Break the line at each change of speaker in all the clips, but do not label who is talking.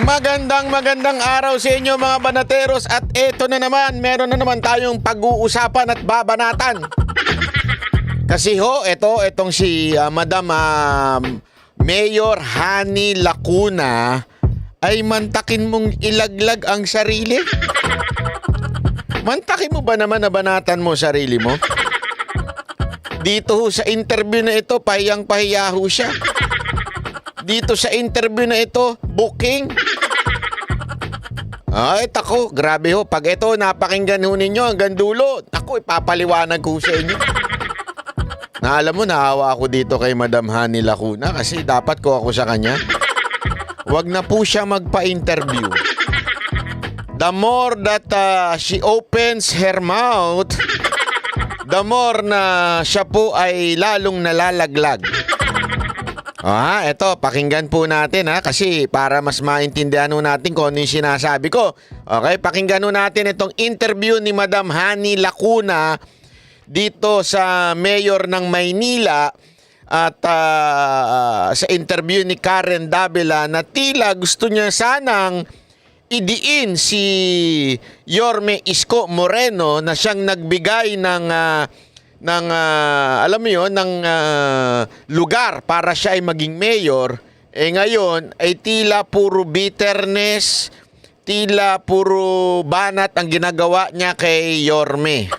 Magandang araw sa inyo mga banateros at eto na naman, meron na naman tayong pag-uusapan at babanatan. Kasi etong si Madam Mayor Hani Lacuna ay mantakin mong ilaglag ang sarili. Mantakin mo ba naman na banatan mo sarili mo? Dito sa interview na ito, pahiyang-pahiya siya. Dito sa interview na ito, booking. Ay, tako, grabe ho. Pag ito, napakinggan ho ninyo hanggang dulo. Ako, ipapaliwanag ko sa inyo. Na alam mo, naawa ako dito kay Madam Hani Lacuna kasi dapat ko ako sa kanya. Wag na po siya magpa-interview. The more that she opens her mouth, the more na siya po ay lalong nalalaglag. Ito, pakinggan po natin kasi para mas maintindihan natin kung ano yung sinasabi ko. Okay, pakinggan natin itong interview ni Madam Hani Lacuna dito sa Mayor ng Maynila at sa interview ni Karen Davila na tila gusto niya sanang idiin si Yorme Isko Moreno na siyang nagbigay ng alam mo yun, ng lugar para siya ay maging mayor. Ngayon ay tila puro bitterness, tila puro banat ang ginagawa niya kay Yorme.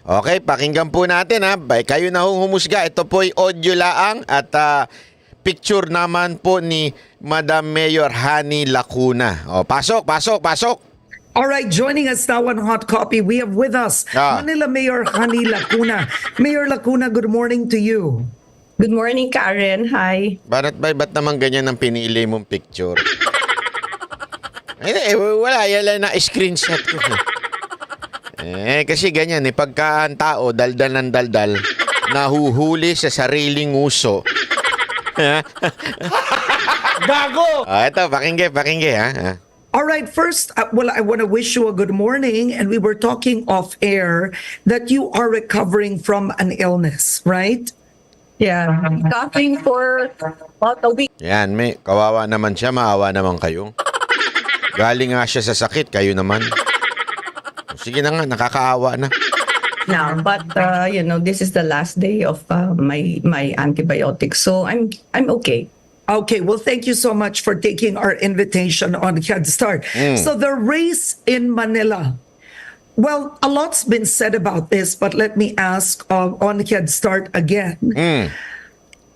Okay, pakinggan po natin kayo na humusga. Ito po ay audio laang at picture naman po ni Madam Mayor Hani Lacuna. Pasok.
All right, joining us now on Hot Copy, we have with us Manila Mayor Hani Lacuna. Mayor Lacuna, good morning to you.
Good morning, Karen. Hi.
Ba't naman ganyan ang pinili mong picture? Wala, yan lang na screenshot ko. Kasi ganyan, pagka ang tao, daldal ng daldal, nahuhuli sa sariling uso. Gago! Ito, pakingge.
All right, first, I want to wish you a good morning. And we were talking off air that you are recovering from an illness, right?
Yeah. Coughing for about a week.
Yan, kawawa naman siya, maawa naman kayo. Galing nga siya sa sakit, kayo naman. Sige na nga, nakakaawa na.
Now, but this is the last day of my antibiotics, so I'm okay.
Okay, well, thank you so much for taking our invitation on Head Start. So the race in Manila. Well, a lot's been said about this, but let me ask on Head Start again.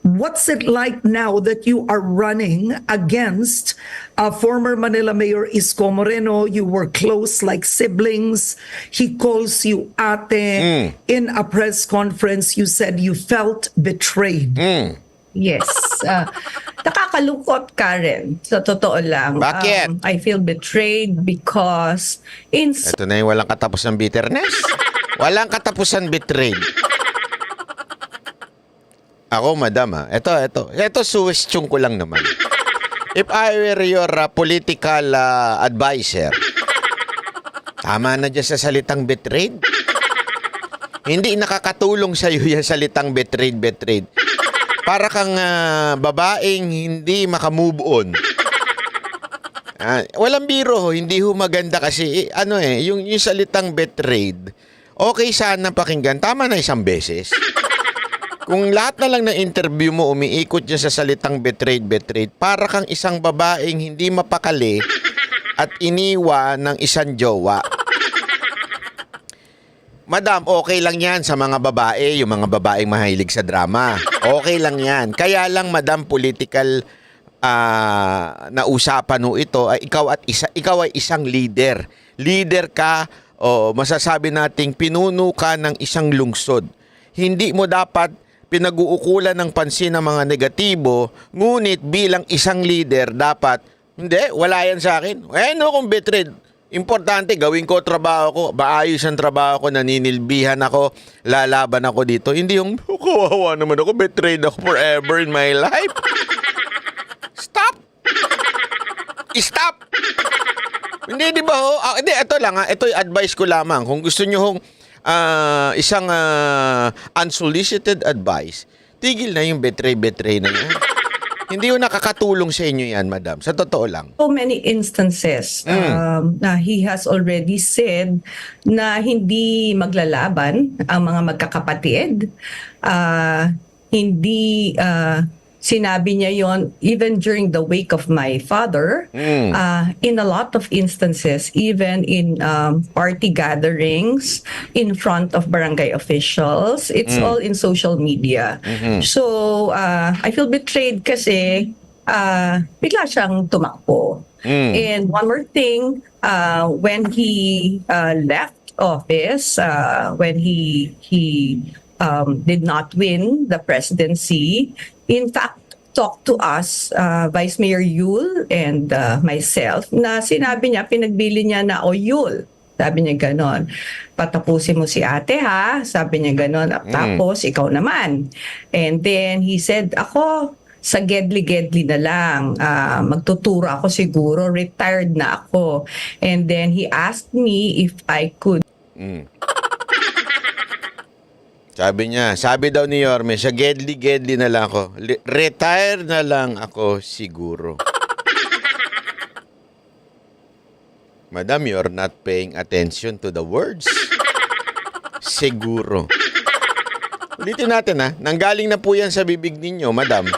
What's it like now that you are running against former Manila Mayor Isko Moreno? You were close like siblings. He calls you ate. In a press conference, you said you felt betrayed.
Yes. Nakakalungkot, Karen. Sa totoo lang.
Bakit?
I feel betrayed because
Ito na yung walang katapusan bitterness. Walang katapusan betrayed. Ako, madam, Ito, suwestiyon ko lang naman. If I were your political advisor, tama na dyan sa salitang betrayed. Hindi nakakatulong sa'yo yung salitang betrayed. Para kang babaeng hindi makamove on. Walang biro, hindi ho maganda kasi yung salitang betrayed. Okay sana pakinggan, tama na isang beses. Kung lahat na lang ng interview mo umiikot niya sa salitang betrayed, para kang isang babaeng hindi mapakali at iniwan ng isang jowa. Madam, okay lang yan sa mga babae, yung mga babaeng mahilig sa drama. Okay lang yan. Kaya lang, madam, political na usapan ito, ay ikaw ay isang leader. Leader ka, masasabi nating pinuno ka ng isang lungsod. Hindi mo dapat pinag-uukulan ng pansin ng mga negatibo, ngunit bilang isang leader, dapat, hindi, wala yan sa akin. Kung betrayed, importante, gawin ko trabaho ko, maayos ang trabaho ko, naninilbihan ako, lalaban ako dito. Hindi yung, kawawa naman ako, betrayed ako forever in my life. Stop! Hindi, di ba hindi, ito lang ito yung advice ko lamang. Kung gusto nyo isang unsolicited advice, tigil na yung betray na yan. Hindi yung nakakatulong sa inyo yan, madam. Sa totoo lang.
So many instances na he has already said na hindi maglalaban ang mga magkakapatid. Hindi sinabi niya yon even during the wake of my father. In a lot of instances, even in party gatherings in front of barangay officials, it's all in social media. So I feel betrayed kasi bigla siyang tumakbo. And one more thing, when he left office, when he did not win the presidency, in fact, talked to us, Vice Mayor Yul and myself, na sinabi niya, pinagbili niya na, o Yul, sabi niya ganon, patapusin mo si ate ha, sabi niya ganon, tapos ikaw naman. And then he said, ako, sa gedli-gedli na lang, magtuturo ako siguro, retired na ako. And then he asked me if I could
Sabi daw ni Yorme, sa gedli-gedli na lang ako. Retire na lang ako siguro. Madam, you're not paying attention to the words. Siguro. Ulitin natin ha. Nanggaling na po yan sa bibig ninyo, madam.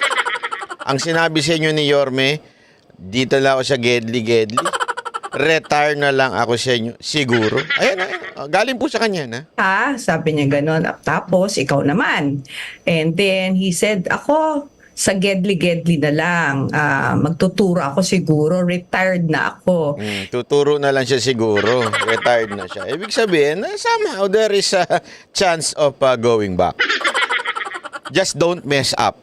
Ang sinabi sa inyo ni Yorme, dito lang ako sa gedli-gedli. Retire na lang ako sa inyo. Siguro. Ayan. Galing po sa kanya na.
Sabi niya ganon. Tapos, ikaw naman. And then, he said, ako, sa gedli-gedli na lang. Magtuturo ako siguro. Retired na ako.
Tuturo na lang siya siguro. Retired na siya. Ibig sabihin, somehow there is a chance of going back. Just don't mess up.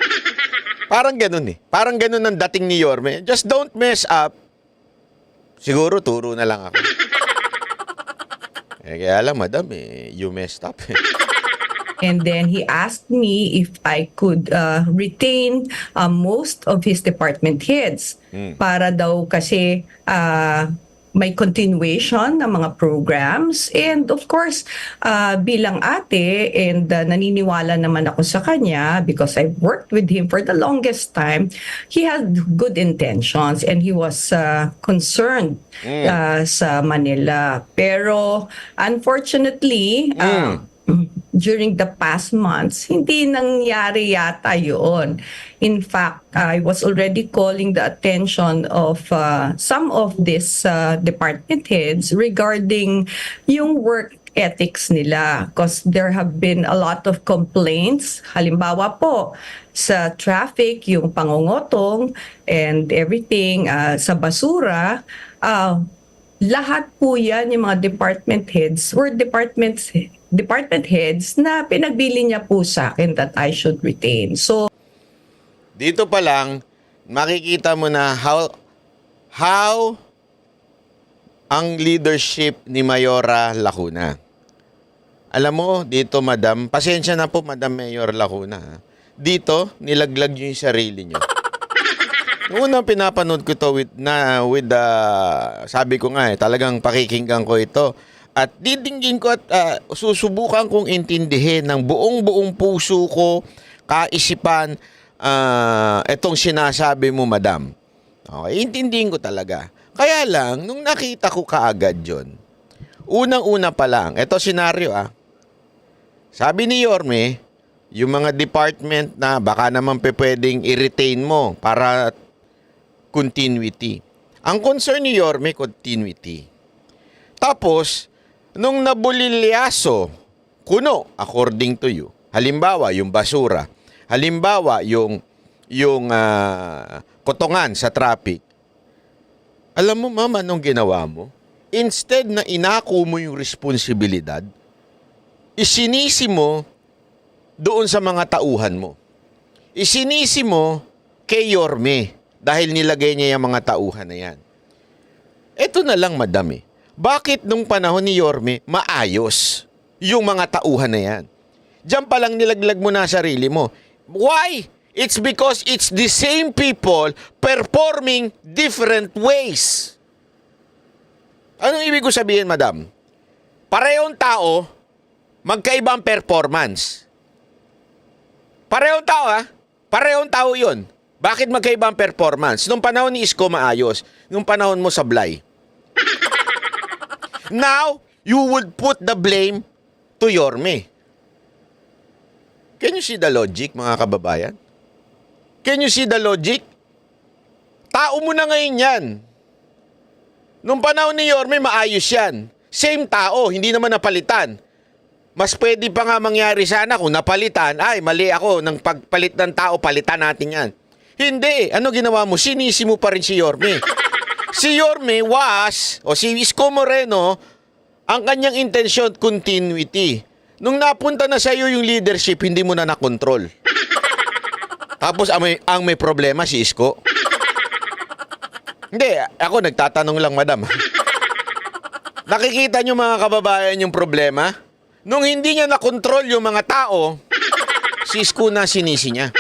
Parang ganun eh. Parang ganun ang dating ni Yorme. Just don't mess up. Siguro, turo na lang ako. Kaya lang, madam, you messed up.
And then he asked me if I could retain most of his department heads para daw kasi may continuation ng mga programs. And of course, bilang ate, and naniniwala naman ako sa kanya because I've worked with him for the longest time, he had good intentions and he was concerned sa Manila. Pero unfortunately, during the past months, hindi nangyari yata yun. In fact, I was already calling the attention of some of these department heads regarding yung work ethics nila because there have been a lot of complaints. Halimbawa po, sa traffic, yung pangungotong and everything, sa basura, lahat po yan, yung mga department heads were department heads na pinagbili niya po sa akin that I should retain. So,
dito pa lang, makikita mo na how ang leadership ni Mayora Lacuna. Alam mo, dito madam, pasensya na po madam Mayor Lacuna. Dito, nilaglag niyo yung sarili niyo. Noong unang pinapanood ko to sabi ko nga talagang pakikinggan ko ito. At didinggin ko at susubukan kong intindihin ng buong puso ko, kaisipan, itong sinasabi mo, madam. Okay, intindihin ko talaga. Kaya lang, nung nakita ko kaagad yun, unang-una pa lang, ito senaryo sabi ni Yorme, yung mga department na baka naman pwedeng i-retain mo para continuity. Ang concern ni Yorme, continuity. Tapos, nung nabulilyaso, kuno, according to you, halimbawa, yung basura, halimbawa, yung kotongan sa traffic, alam mo, mama, anong ginawa mo? Instead na inako mo yung responsibilidad, isinisi mo doon sa mga tauhan mo. Isinisi mo kay Yorme dahil nilagay niya yung mga tauhan na yan. Ito na lang, madam Bakit nung panahon ni Yorme maayos yung mga tauhan na yan? Diyan pa lang nilaglag mo na sarili mo. Why? It's because it's the same people performing different ways. Anong ibig ko sabihin, madam? Parehong tao, magkaibang performance. Parehong tao, Parehong tao yun. Bakit magkaiba ang performance? Nung panahon ni Isko maayos, nung panahon mo sablay. Now, you would put the blame to Yorme. Can you see the logic, mga kababayan? Can you see the logic? Tao mo na ngayon yan. Nung panahon ni Yorme, maayos yan. Same tao, hindi naman napalitan. Mas pwede pa nga mangyari sana kung napalitan. Ay, mali ako. Nang pagpalit ng tao, palitan natin yan. Hindi. Ano ginawa mo? Sinisi mo pa rin si Yorme. Si Yorme o si Isko Moreno, ang kanyang intensyon, continuity. Nung napunta na sa iyo yung leadership, hindi mo na nakontrol. Tapos ang may problema si Isko. Hindi, ako nagtatanong lang, madam. Nakikita nyo mga kababayan yung problema? Nung hindi niya nakontrol yung mga tao, si Isko na sinisi niya.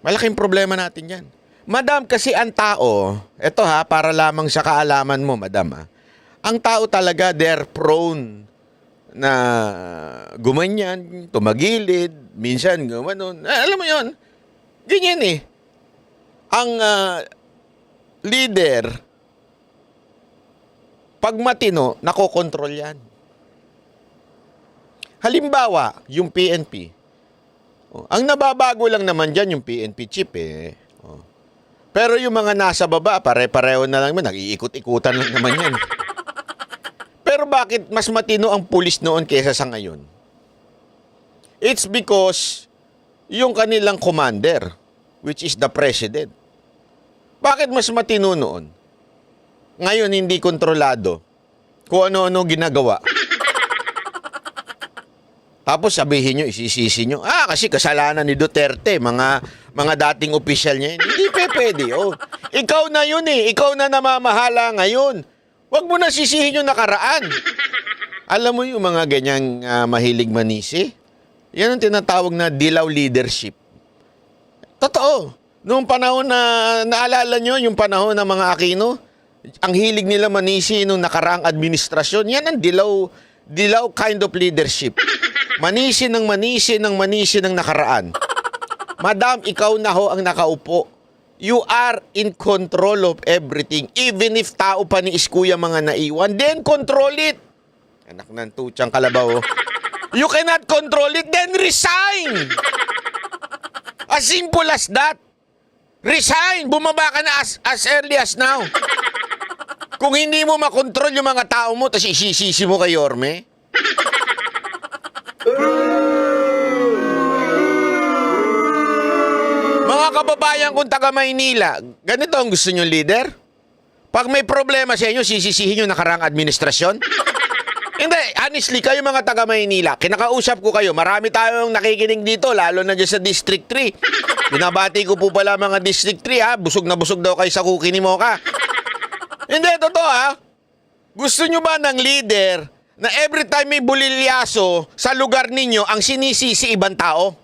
Malaking problema natin yan. Madam, kasi ang tao, eto para lamang sa kaalaman mo, madam ang tao talaga, they're prone na gumanyan, tumagilid, minsan gumanon. Alam mo yon, ganyan eh. Ang leader, pag matino, nakokontrol yan. Halimbawa, yung PNP. Ang nababago lang naman dyan yung PNP chief eh. Pero yung mga nasa baba, pare-pareho na lang naman, nag-iikot-ikutan lang naman yan. Pero bakit mas matino ang pulis noon kaysa sa ngayon? It's because yung kanilang commander, which is the president. Bakit mas matino noon? Ngayon hindi kontrolado kung ano-ano ginagawa. Tapos sabihin nyo, isisisi nyo, kasi kasalanan ni Duterte, mga dating opisyal niya. Hindi pwede. Ikaw na yun eh. Ikaw na namamahala ngayon. Huwag mo na sisihin yung nakaraan. Alam mo yung mga ganyang mahilig manisi? Yan ang tinatawag na dilaw leadership. Totoo. Noong panahon na naalala nyo, yung panahon ng mga Aquino, ang hilig nila manisi nung nakaraang administrasyon, yan ang dilaw kind of leadership. Manisi ng nakaraan. Madam, ikaw na ho ang nakaupo. You are in control of everything. Even if tao pa ni Iskuya mga naiwan, then control it. Anak ng tutsang kalabaw. You cannot control it, then resign. As simple as that. Resign. Bumaba ka na as early as now. Kung hindi mo makontrol yung mga tao mo, tapos isisisi mo kay Yorme. Mga kababayan kong taga Maynila, ganito ang gusto nyo, leader? Pag may problema sa inyo, sisisihin nyo nakarang administrasyon? Hindi, honestly, kayo mga taga Maynila, kinakausap ko kayo, marami tayong nakikinig dito, lalo na dyan sa District 3. Binabati ko po pala mga District 3, busog na busog daw kayo sa cookie ni Mocha. Hindi, totoo Gusto nyo ba ng leader na every time may bulilyaso sa lugar ninyo, ang sinisisi ibang tao?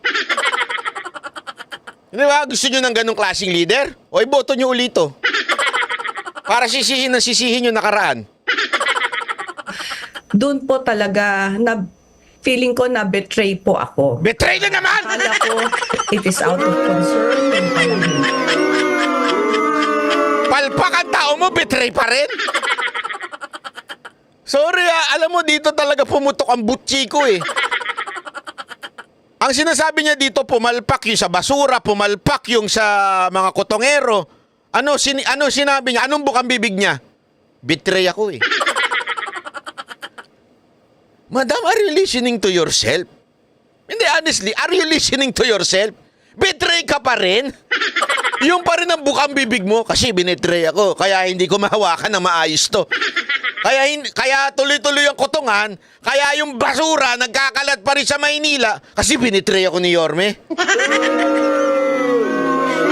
Hindi ba? Gusto nyo ng ganong klaseng leader? O iboto nyo ulito. Para sisihin yung nakaraan.
Doon po talaga, feeling ko na betray po ako.
Betray na naman!
Akala ko, it is out of concern. And pala
Palpak ang tao mo, betray pa rin? Sorry alam mo, dito talaga pumutok ang butchi ko eh. Ang sinasabi niya dito, pumalpak yung sa basura, pumalpak yung sa mga kotongero. Ano sinabi niya? Anong bukang bibig niya? Betray ako eh. Madam, are you listening to yourself? Hindi, honestly, are you listening to yourself? Betray ka pa rin? Yung pa rin ang bukang bibig mo, kasi binetray ako, kaya hindi ko mahawakan na maayos to. Kaya tuloy-tuloy ang kotongan, kaya yung basura nagkakalat pa rin sa Maynila, kasi binetray ako ni Yorme.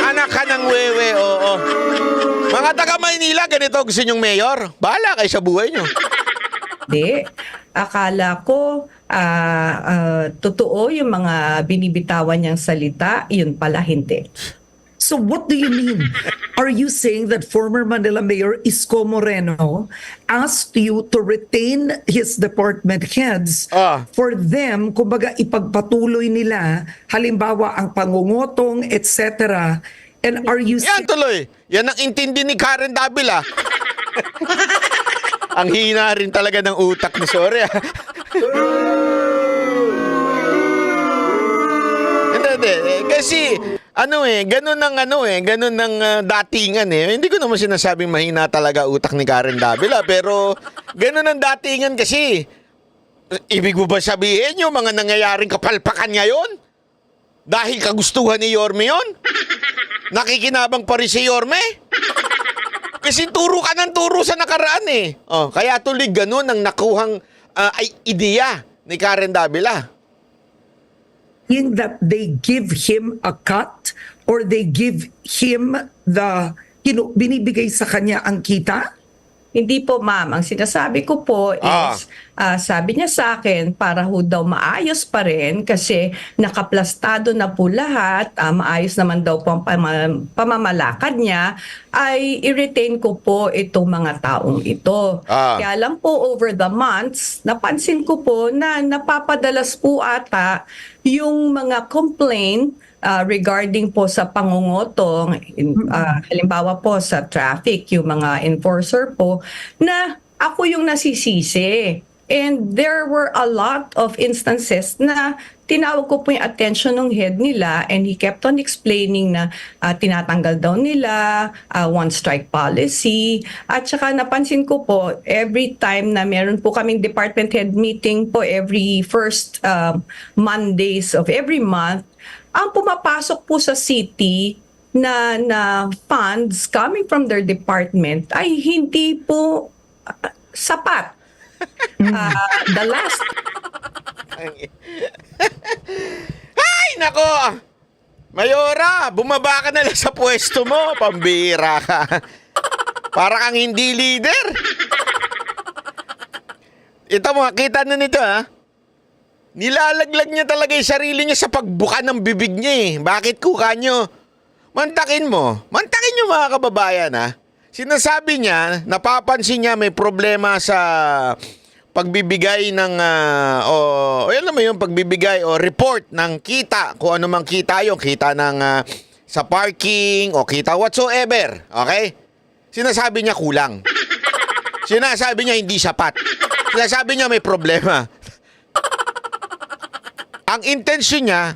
Anak ka ng wewe, oo. Mga taga Maynila, ganito gusto nyong mayor? Bahala kayo sa buhay nyo.
Hindi. Akala ko, totoo yung mga binibitawan niyang salita, yun pala hindi.
So what do you mean? Are you saying that former Manila Mayor Isko Moreno asked you to retain his department heads for them, kumbaga ipagpatuloy nila, halimbawa ang pangungutong, etc. And are you
Yan tuloy. Yan ang intindi ni Karen Davila. Ang hina rin talaga ng utak ni Soria. Hindi. Kasi, ganun ng datingan eh. Hindi ko naman sinasabing mahina talaga utak ni Karen Davila, pero ganun ang datingan kasi. Ibig mo ba sabihin yung mga nangyayaring kapalpakan ngayon? Dahil kagustuhan ni Yorme yun? Nakikinabang pa rin si Yorme? Kasi turo ka ng turo sa nakaraan eh. Kaya tuloy ganun ang nakuhang ideya ni Karen Davila.
saying that they give him a cut or they give him the binibigay sa kanya ang kita?
Hindi po, ma'am. Ang sinasabi ko po is, sabi niya sa akin, para ho daw maayos pa rin kasi nakaplastado na po lahat, maayos naman daw po ang pamamalakad niya, ay i-retain ko po itong mga taong ito. Kaya lang po, over the months, napansin ko po na napapadalas po ata yung mga complaint regarding po sa pangungutong, halimbawa po sa traffic, yung mga enforcer po, na ako yung nasisisi. And there were a lot of instances na tinawag ko po yung attention ng head nila and he kept on explaining na tinatanggal daw nila, one strike policy. At saka napansin ko po, every time na meron po kaming department head meeting po every first Mondays of every month, ang pumapasok po sa city na funds coming from their department ay hindi po sapat. The last...
Ay, nako! Mayora, bumaba ka na lang sa pwesto mo. Pambira ka. Para kang hindi leader. Ito mo, kita na nito ha. Nilalaglag niya talaga yung sarili niya sa pagbuka ng bibig niya eh. Bakit kuka nyo? Mantakin mo. Mantakin nyo mga kababayan ha. Sinasabi niya, napapansin niya may problema sa pagbibigay ng, alam mo yung pagbibigay o report ng kita. Kung ano mang kita yung kita ng sa parking o kita whatsoever. Okay? Sinasabi niya kulang. Sinasabi niya hindi sapat. Sinasabi niya may problema. Ang intensyon niya,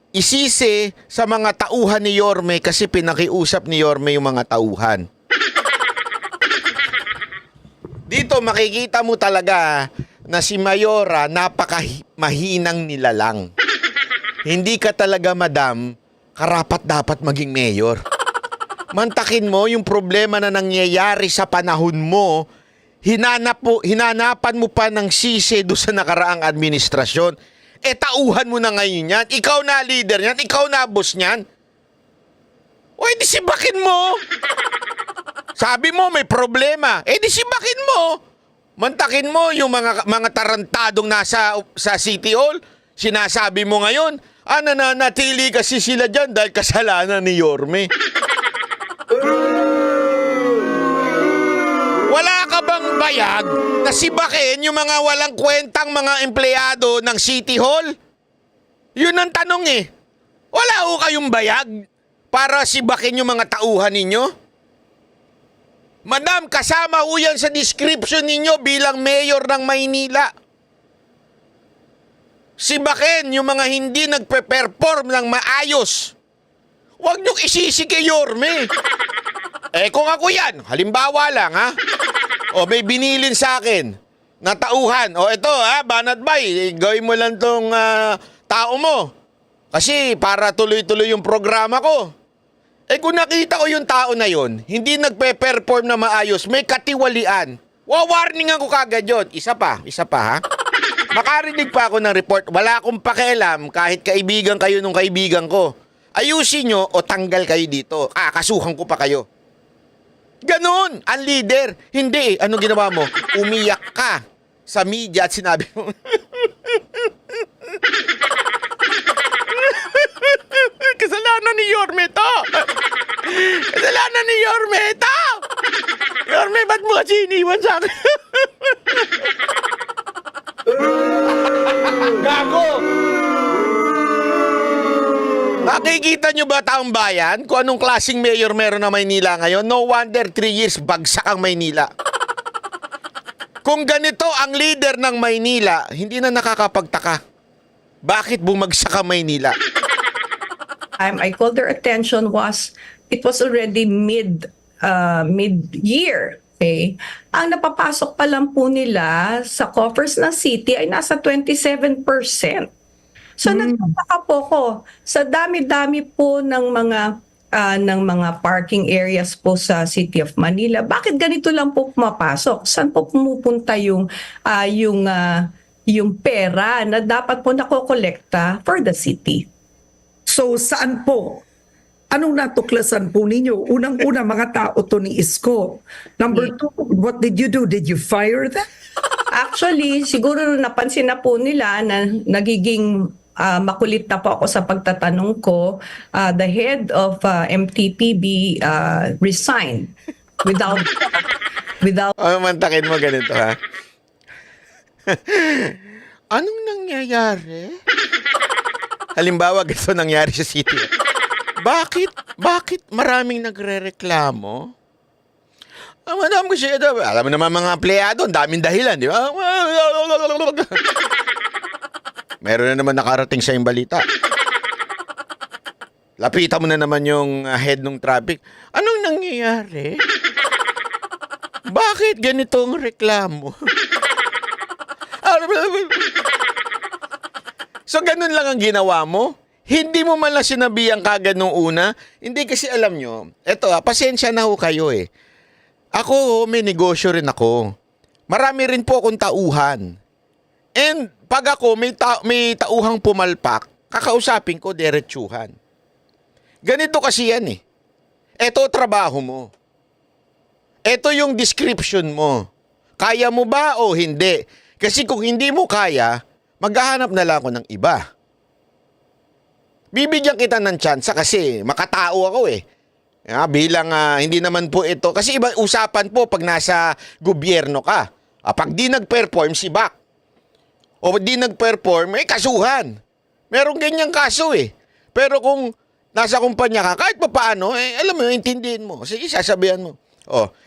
isisi sa mga tauhan ni Yorme kasi pinakiusap ni Yorme yung mga tauhan. Dito makikita mo talaga na si Mayora napakamahinang nilalang. Hindi ka talaga, madam, karapat dapat maging mayor. Mantakin mo yung problema na nangyayari sa panahon mo, hinanapan mo pa ng sisi doon sa nakaraang administrasyon. Tauhan mo na ngayon yan. Ikaw na leader yan. Ikaw na boss niyan. O, di sibakin mo. Sabi mo may problema. Di sibakin mo. Mantakin mo yung mga tarantadong nasa sa City Hall. Sinasabi mo ngayon, nananatili kasi sila dyan dahil kasalanan ni Yorme. Wala ka bang bayag na sibakin yung mga walang kwentang mga empleyado ng City Hall? Yun ang tanong eh. Wala ho kayong bayag para sibakin yung mga tauhan ninyo? Madam, kasama ho yan sa description ninyo bilang mayor ng Maynila. Sibakin yung mga hindi nagpe-perform ng maayos. Huwag niyong isisi kay Yorme. Kung ako yan, halimbawa lang ha, may binilin sa akin na tauhan. Ito Banat Bay, gawin mo lang tong tao mo. Kasi para tuloy-tuloy yung programa ko. Kung nakita ko yung tao na yon, hindi nagpe-perform na maayos, may katiwalian. Warning ako kagad yun. Isa pa ha. Makarinig pa ako ng report, wala akong pakialam kahit kaibigan kayo nung kaibigan ko. Ayusin nyo o tanggal kayo dito. Kasuhan ko pa kayo. Ganon, ang leader. Hindi, ano ginawa mo? Umiyak ka sa media at sinabi mo, kasalanan ni Yorme to. kasalanan ni Yorme ito! Yorme, ba't mo kasi iniwan sa akin? Gago! Nakikita nyo ba, taong bayan, kung anong klaseng mayor meron na Maynila ngayon? No wonder 3 years bagsak ang Maynila. Kung ganito ang leader ng Maynila, hindi na nakakapagtaka. Bakit bumagsak ang Maynila?
I called their attention was it was already mid-year. Okay? Ang napapasok pa lang po nila sa coffers ng city ay nasa 27%. So nagtataka po ko sa dami-dami po ng mga parking areas po sa City of Manila. Bakit ganito lang po pumapasok? Saan po pumupunta yung pera na dapat po nakokolekta for the city?
So saan po? Anong natuklasan po ninyo? Unang-una, mga tao to ni Isko. Number two, what did you do? Did you fire them?
Actually, siguro napansin na po nila na nagiging makulit na po ako sa pagtatanong ko. The head of MTPB resigned without
Mantakin mo ganito, ha? Anong nangyayari? Halimbawa, ganito nangyari sa city. Bakit maraming nagre-reklamo? Madam ko siya, alam mo naman mga empleyado, ang daming dahilan, di ba? Meron na naman nakarating sa yung balita. Lapitan mo na naman yung head ng traffic. Anong nangyayari? Bakit ganitong reklamo? So, ganun lang ang ginawa mo? Hindi mo man lang sinabihan kagad nung una? Hindi kasi alam nyo, eto pasensya na ho kayo eh. Ako, may negosyo rin ako. Marami rin po akong tauhan. And pag ako may tauhang pumalpak, kakausapin ko diretsuhan. Ganito kasi yan eh. Eto trabaho mo. Eto yung description mo. Kaya mo ba o hindi? Kasi kung hindi mo kaya, maghahanap na lang ako ng iba. Bibigyan kita ng tsansa kasi makatao ako eh. Bilang hindi naman po ito. Kasi iba usapan po pag nasa gobyerno ka. Pag di nag-perform, si back. O di nag-perform, may kasuhan. Merong ganyang kaso eh. Pero kung nasa kumpanya ka, kahit pa paano, alam mo, intindihin mo. Sige, sasabihan mo.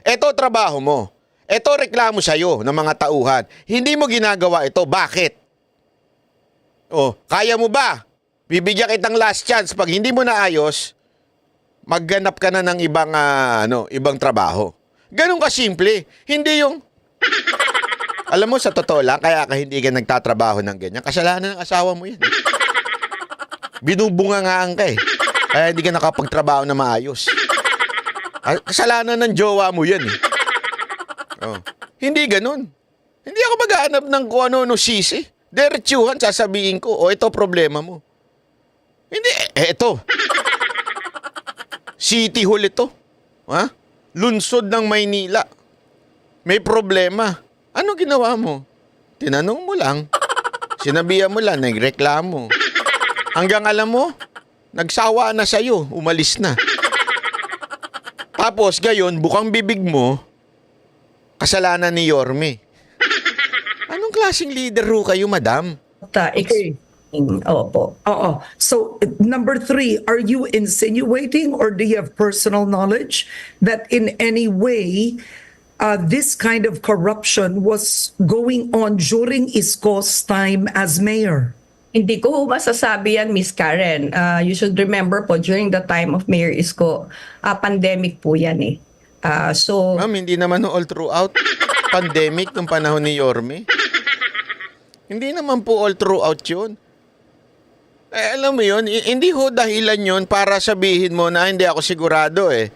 Eto trabaho mo. Eto reklamo sa'yo ng mga tauhan. Hindi mo ginagawa ito. Bakit? Kaya mo ba? Bibigyan kitang last chance. Pag hindi mo naayos, magganap ka na ng ibang trabaho. Ganun ka simple. Hindi yung alam mo, sa totoo lang, kaya ka hindi ka nagtatrabaho ng ganyan. Kasalanan ng asawa mo yan. Binubungangaan ka eh. Kaya hindi ka nakapagtrabaho na maayos. Kasalanan ng jowa mo yan eh. Hindi ganun. Hindi ako maghahanap ng kung ano sisi. Diretsuhan, sasabihin ko, ito problema mo. Hindi, ito. City Hall ito. Lunsod ng Maynila. May problema. Ano ginawa mo? Tinanong mo lang. Sinabihan mo lang, nagreklamo. Hanggang alam mo, nagsawa na sa'yo, umalis na. Tapos, gayon, bukang bibig mo, kasalanan ni Yorme. Anong klaseng leader ho kayo, madam?
Okay.
Opo.
So, number 3, are you insinuating or do you have personal knowledge that in any way this kind of corruption was going on during Isko's time as mayor?
Hindi ko masasabi yan, Miss Karen. You should remember po, during the time of Mayor Isko, pandemic po yan eh. So,
Ma'am, hindi naman all throughout pandemic nung panahon ni Yorme. Hindi naman po all throughout yun. Alam mo yun, hindi ho dahilan yun para sabihin mo na hindi ako sigurado eh.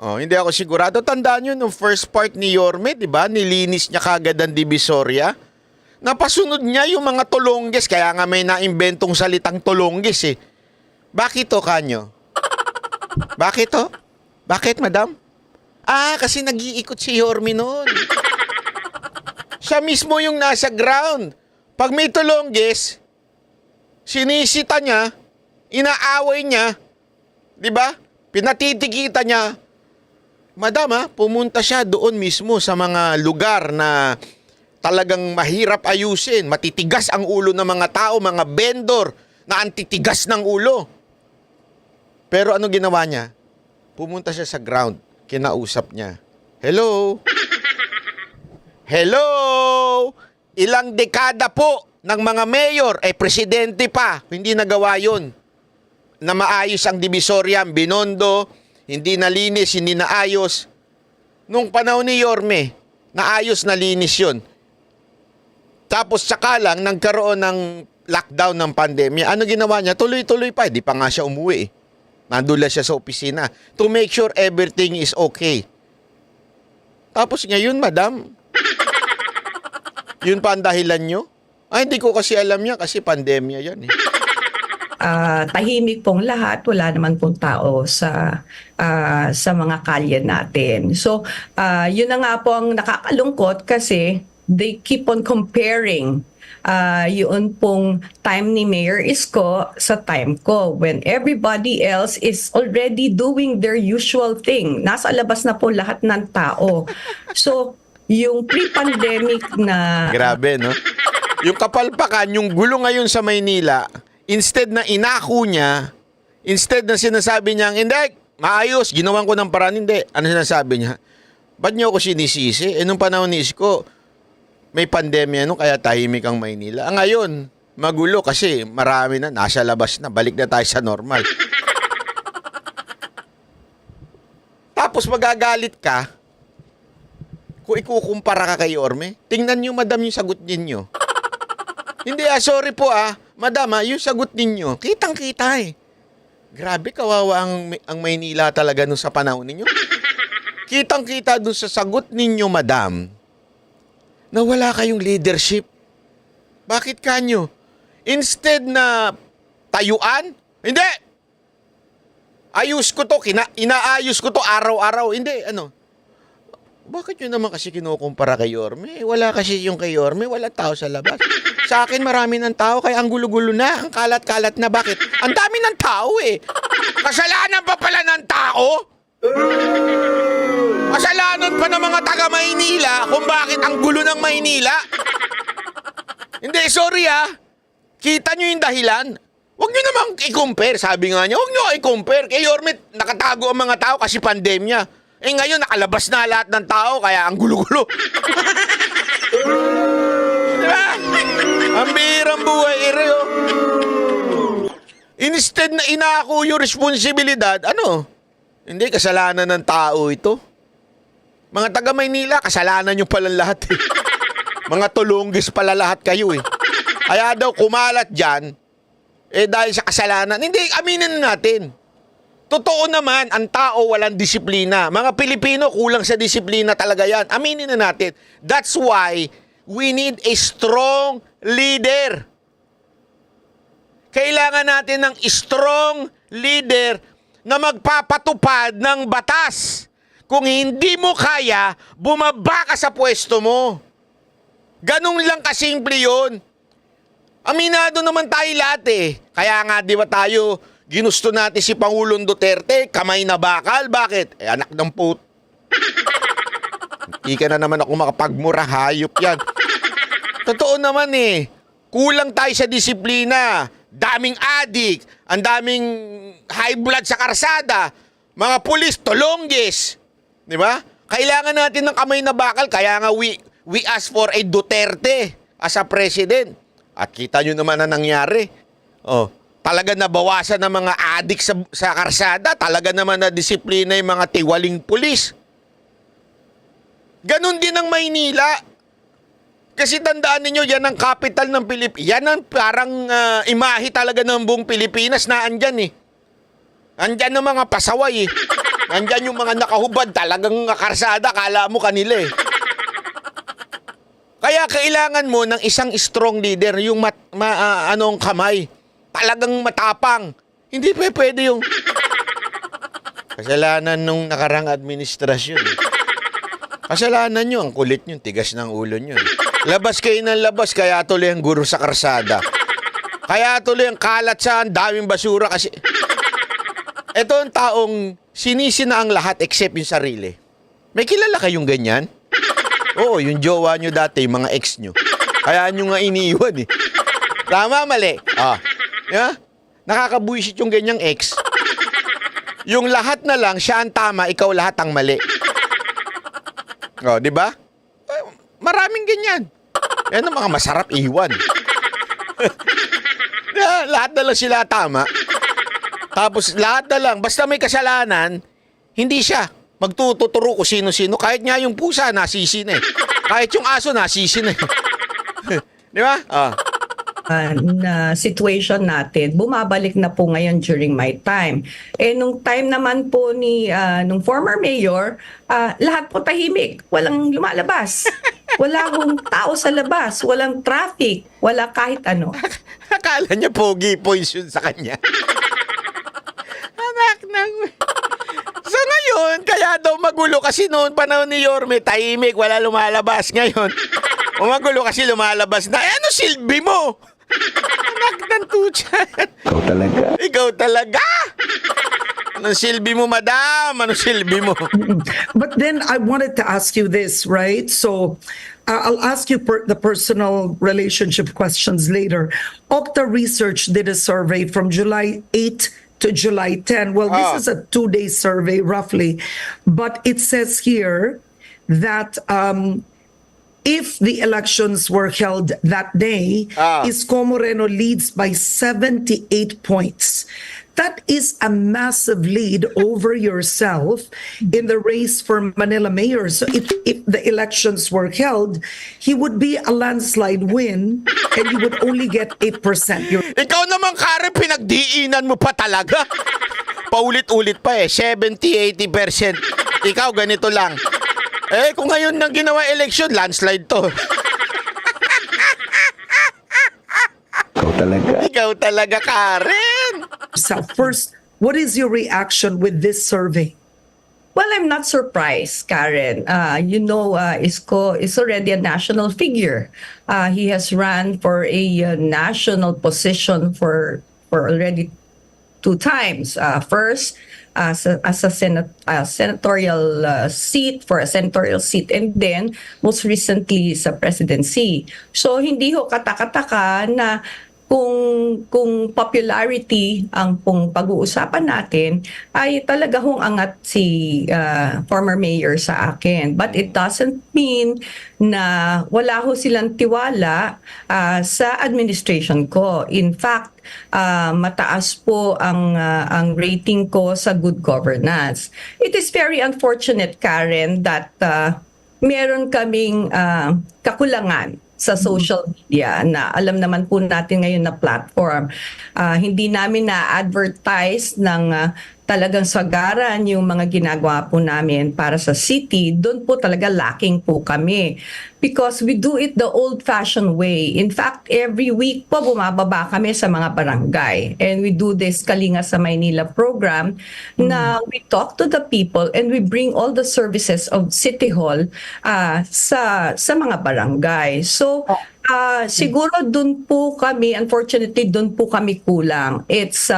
Hindi ako sigurado. Tandaan nyo, nung first part ni Yorme, di ba? Nilinis niya kagad ang Divisoria. Napasunod niya yung mga tulongges. Kaya nga may naimbentong salitang tulongges eh. Bakit to, Kanyo? Bakit to? Bakit, madam? Kasi nag-iikot si Yorme noon. Siya mismo yung nasa ground. Pag may tulongges, sinisita niya, inaaway niya, di ba? Pinatitikita niya, Madam pumunta siya doon mismo sa mga lugar na talagang mahirap ayusin, matitigas ang ulo ng mga tao, mga vendor na antitigas ng ulo. Pero ano ginawa niya? Pumunta siya sa ground, kinausap niya. Hello? Hello? Ilang dekada po ng mga mayor, presidente pa, hindi nagawa yun. Na maayos ang Divisoria, Binondo, hindi nalinis, hindi naayos. Nung panahon ni Yorme, naayos na linis yun. Tapos saka lang, nagkaroon ng lockdown ng pandemya. Ano ginawa niya? Tuloy-tuloy pa. Di pa nga siya umuwi. Nandun lang siya sa opisina to make sure everything is okay. Tapos ngayon, madam, yun pa ang dahilan nyo? Hindi ko kasi alam niya kasi pandemya yan eh.
Tahimik pong lahat, wala naman pong tao sa mga kalye natin. So, yun na nga po ang nakakalungkot kasi they keep on comparing yun pong time ni Mayor Isko sa time ko when everybody else is already doing their usual thing. Nasa labas na po lahat ng tao. So, yung pre-pandemic na...
Grabe, no? Yung kapalpakan, yung gulo ngayon sa Maynila, instead na inako niya, instead na sinasabi niya, hindi, maayos, ginawan ko ng paraan, hindi. Ano sinasabi niya? Ba't niyo ako sinisisi? Nung panahon ni Isko, may pandemya kaya tahimik ang Maynila. Ngayon, magulo kasi marami na, nasa labas na, balik na tayo sa normal. Tapos magagalit ka, kung ikukumpara ka kay Yorme, tingnan niyo madam yung sagot ninyo. Hindi sorry po madam yung sagot ninyo, kitang-kita eh. Grabe, kawawa ang Maynila talaga nung sa panahon ninyo. Kitang-kita dun sa sagot ninyo, madam, na wala kayong leadership. Bakit kanyo? Instead na tayuan, hindi. Ayos ko to, inaayos ko to araw-araw. Hindi, bakit yun naman kasi kinukumpara kay Yorme? Wala kasi yung kay Yorme, wala tao sa labas. Sa akin marami ng tao, kaya ang gulo-gulo na, ang kalat-kalat na. Bakit? Ang dami ng tao eh. Kasalanan pa pala ng tao? Kasalanan pa ng mga taga-Maynila kung bakit ang gulo ng Maynila? Hindi, sorry Kita nyo yung dahilan. Huwag nyo namang i-compare. Sabi nga niya, huwag nyo i-compare. Kay Yorme, nakatago ang mga tao kasi pandemya. Ngayon, nakalabas na lahat ng tao, kaya ang gulo-gulo. Diba? Ang bihirang buhay, Ireo. Instead na inako yung responsibilidad, hindi, kasalanan ng tao ito. Mga taga-Maynila, kasalanan nyo pala lahat eh. Mga tulunggis pala lahat kayo eh. Kaya daw kumalat dyan, dahil sa kasalanan. Hindi, aminin natin. Totoo naman, ang tao walang disiplina. Mga Pilipino, kulang sa disiplina talaga yan. Aminin na natin. That's why we need a strong leader. Kailangan natin ng strong leader na magpapatupad ng batas. Kung hindi mo kaya, bumaba ka sa pwesto mo. Ganun lang kasimple yun. Aminado naman tayo lahat eh. Kaya nga di ba tayo... Ginusto natin si Pangulong Duterte, kamay na bakal. Bakit? Anak ng put. Hindi ka na naman ako makapagmura, hayop yan. Totoo naman eh. Kulang tayo sa disiplina. Daming adik, ang daming high blood sa karsada. Mga pulis, tolonggis. Di ba? Kailangan natin ng kamay na bakal. Kaya nga we ask for a Duterte as a president. At kita nyo naman na nangyari. Talaga nabawasan ng mga adik sa karsada. Talaga naman na disiplina yung mga tiwaling pulis. Ganon din ang Maynila. Kasi tandaan ninyo, yan ang capital ng Pilipinas. Yan ang parang imahe talaga ng buong Pilipinas na andyan eh. Andyan ang mga pasaway eh. Andyan yung mga nakahubad. Talagang karsada, kala mo kanila eh. Kaya kailangan mo ng isang strong leader, yung kamay. Talagang matapang. Hindi pwede yung... Kasalanan nung nakarang administrasyon. Kasalanan nyo, ang kulit nyo, tigas ng ulo nyo. Labas kayo ng labas, kaya tuloy ang guro sa karsada. Kaya tuloy ang kalat sa daming basura kasi... Ito ang taong sinisi na ang lahat except yung sarili. May kilala kayong ganyan? Oo, yung jowa nyo dati, yung mga ex nyo. Kaya nyo nga iniiwan eh. Tama, mali. Yeah? Nakakabuisit yung ganyang ex. Yung lahat na lang, siya ang tama, ikaw lahat ang mali. Di ba? Maraming ganyan. Yan ang mga masarap iwan. Lahat na lang sila tama. Tapos lahat na lang, basta may kasalanan, hindi siya magtuturo kung sino-sino. Kahit nga yung pusa, nasisi na eh. Kahit yung aso, nasisi na eh. Di ba?
Na situation natin, bumabalik na po ngayon during my time. Nung time naman po ni nung former mayor, lahat po tahimik, walang lumalabas. Wala hong tao sa labas, walang traffic, wala kahit ano.
Akala niya pogi points yun sa kanya. Anak ng... So ngayon, kaya daw magulo kasi noon panahon ni Yorme, tahimik, wala lumalabas. Ngayon, magulo kasi lumalabas na. Ano silbi mo? Anak ng tutsan.
Ikaw talaga.
Ikaw talaga. Anong silbi mo, madam? Anong silbi mo?
But then I wanted to ask you this, right? So I'll ask you the personal relationship questions later. Okta Research did a survey from July 8 to July 10. Well, this is a 2-day survey roughly, but it says here that if the elections were held that day, Isko Moreno leads by 78 points. That is a massive lead over yourself in the race for Manila mayor. So if the elections were held, he would be a landslide win and you would only get 8%.
Ikaw naman, Karen, pinagdiinan mo pa talaga. Paulit-ulit pa eh. 70-80%. Ikaw, ganito lang. Kung ngayon nang ginawa election, landslide to.
Ikaw talaga.
Ikaw talaga, Karen.
So first, what is your reaction with this survey?
Well, I'm not surprised, Karen. Isko is already a national figure. He has run for a national position for already 2 times. First, as a senatorial seat, for a senatorial seat, and then most recently sa presidency. So hindi ho katakataka na kung popularity ang pong pag-uusapan natin, ay talaga hong angat si former mayor sa akin. But it doesn't mean na wala ho silang tiwala sa administration ko. In fact, mataas po ang rating ko sa good governance. It is very unfortunate, Karen, that meron kaming kakulangan sa social media na alam naman po natin ngayon na platform. Hindi namin na-advertise ng talagang sagaran yung mga ginagawa po namin para sa city. Doon po talaga lacking po kami. Because we do it the old-fashioned way. In fact, every week po bumababa kami sa mga barangay. And we do this Kalinga sa Maynila program na we talk to the people and we bring all the services of City Hall sa mga barangay. So, siguro dun po kami, unfortunately, dun po kami kulang. It's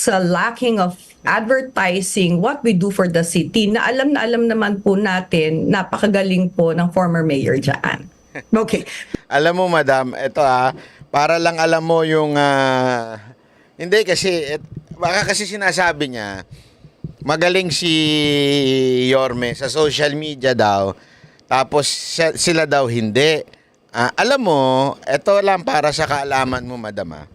lacking of advertising what we do for the city na alam naman po natin, napakagaling po ng former mayor dyan.
Okay.
Alam mo, madam, ito para lang alam mo yung... hindi kasi, baka kasi sinasabi niya, magaling si Yorme sa social media daw, tapos sila daw hindi. Alam mo, ito lang para sa kaalaman mo, madam.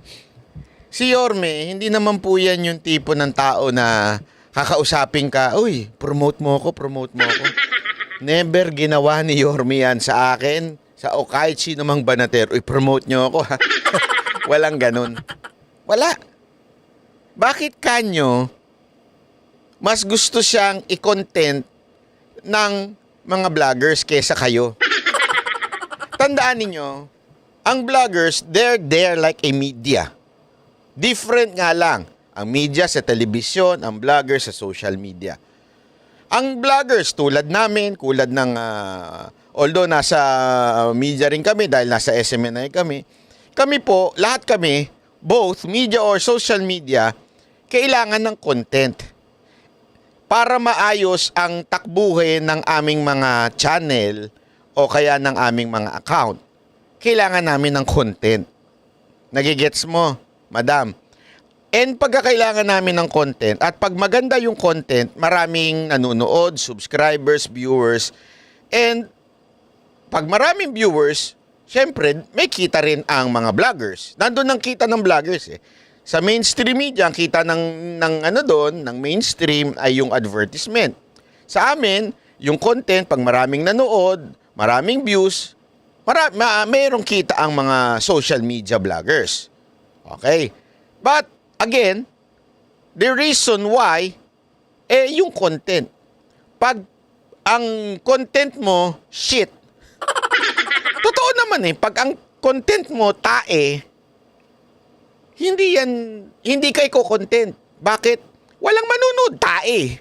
Si Yorme, hindi naman po yan yung tipo ng tao na kakausapin ka, uy, promote mo ako. Never ginawa ni Yorme yan sa akin, o kahit sino mang banater, uy, promote nyo ako. Walang ganun. Wala. Bakit kanyo, mas gusto siyang i-content ng mga vloggers kesa kayo? Tandaan ninyo, ang vloggers, they're there like a media. Different nga lang. Ang media sa telebisyon, ang vloggers sa social media. Ang vloggers, tulad namin, tulad ng, although nasa media rin kami, dahil nasa SMNI kami po, lahat kami, both media or social media, kailangan ng content. para maayos ang takbuhin ng aming mga channel o kaya ng aming mga account, kailangan namin ng content. Nagigets mo, madam? And pagkakailangan namin ng content at pag maganda yung content, maraming nanonood, subscribers, viewers, and pag maraming viewers, syempre, may kita rin ang mga vloggers. Nandun ang kita ng vloggers eh. Sa mainstream media, ang kita ng mainstream ay yung advertisement. Sa amin, yung content, pag maraming nanood, maraming views, mayroong kita ang mga social media vloggers. Okay? But, again, the reason why, yung content. Pag ang content mo, shit. Totoo naman eh, pag ang content mo, tae, hindi kayo ko-content. Bakit? Walang manunood, tae.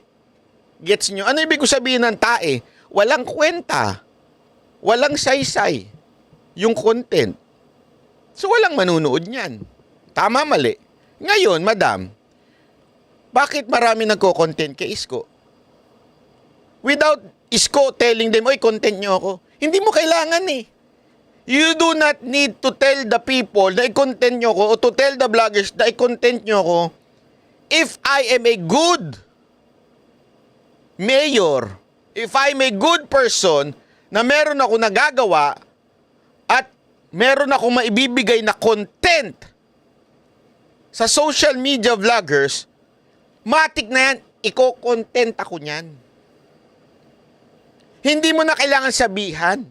Gets nyo? Ano ibig ko sabihin ng tae? Walang kwenta. Walang saysay. Yung content. So, walang manunood niyan. Tama, mali. Ngayon, madam, bakit marami nagko-content kay Isko? Without Isko telling them, oy, content nyo ako. Hindi mo kailangan eh. You do not need to tell the people na i-content nyo ko o to tell the vloggers na i-content nyo ko if I am a good mayor, if I'm a good person na meron ako nagagawa at meron ako maibibigay na content sa social media vloggers, matik na yan, iko-content ako niyan. Hindi mo na kailangan sabihan.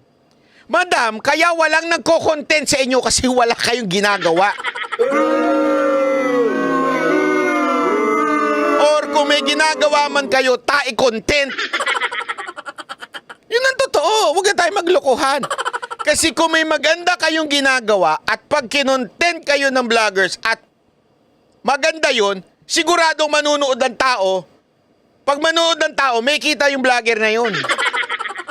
Madam, kaya walang nagko-content sa inyo kasi wala kayong ginagawa. Or kung may ginagawa man kayo, content. Yun ang totoo. Huwag na tayo maglokohan. Kasi kung may maganda kayong ginagawa at pag kinontent kayo ng vloggers at maganda yun, siguradong manunood ng tao. Pag manunood ng tao, may kita yung vlogger na yun.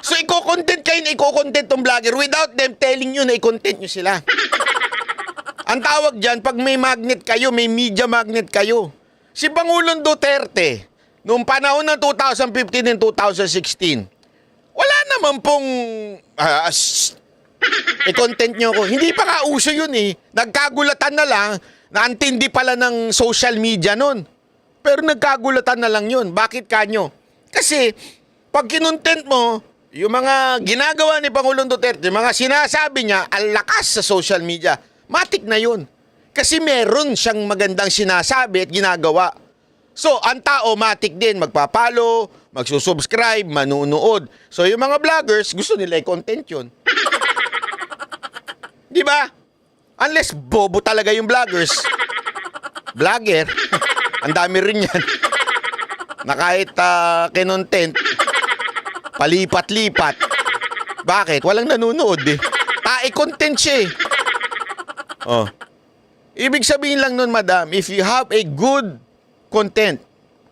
So, iko-content kayo na iko-content ng vlogger without them telling you na i-content nyo sila. Ang tawag dyan, pag may magnet kayo, may media magnet kayo. Si Pangulong Duterte, noong panahon ng 2015 and 2016, wala naman pong i-content nyo ko. Hindi pa nga uso yun eh. Nagkagulatan na lang na antindi pala ng social media nun. Pero nagkagulatan na lang yun. Bakit kanyo? Kasi, pag kinontent mo, yung mga ginagawa ni Pangulong Duterte, yung mga sinasabi niya, ang lakas sa social media, matik na yun. Kasi meron siyang magandang sinasabi at ginagawa. So, ang tao, matik din, magpapalo, magsusubscribe, manunood. So, yung mga vloggers, gusto nila i-content yun. Di ba? Unless bobo talaga yung vloggers. Vlogger, ang dami rin yan. Na kahit kinontent, palipat-lipat. Bakit? Walang nanonood eh. Content siya eh. Oh. Ibig sabihin lang nun, madam, if you have a good content,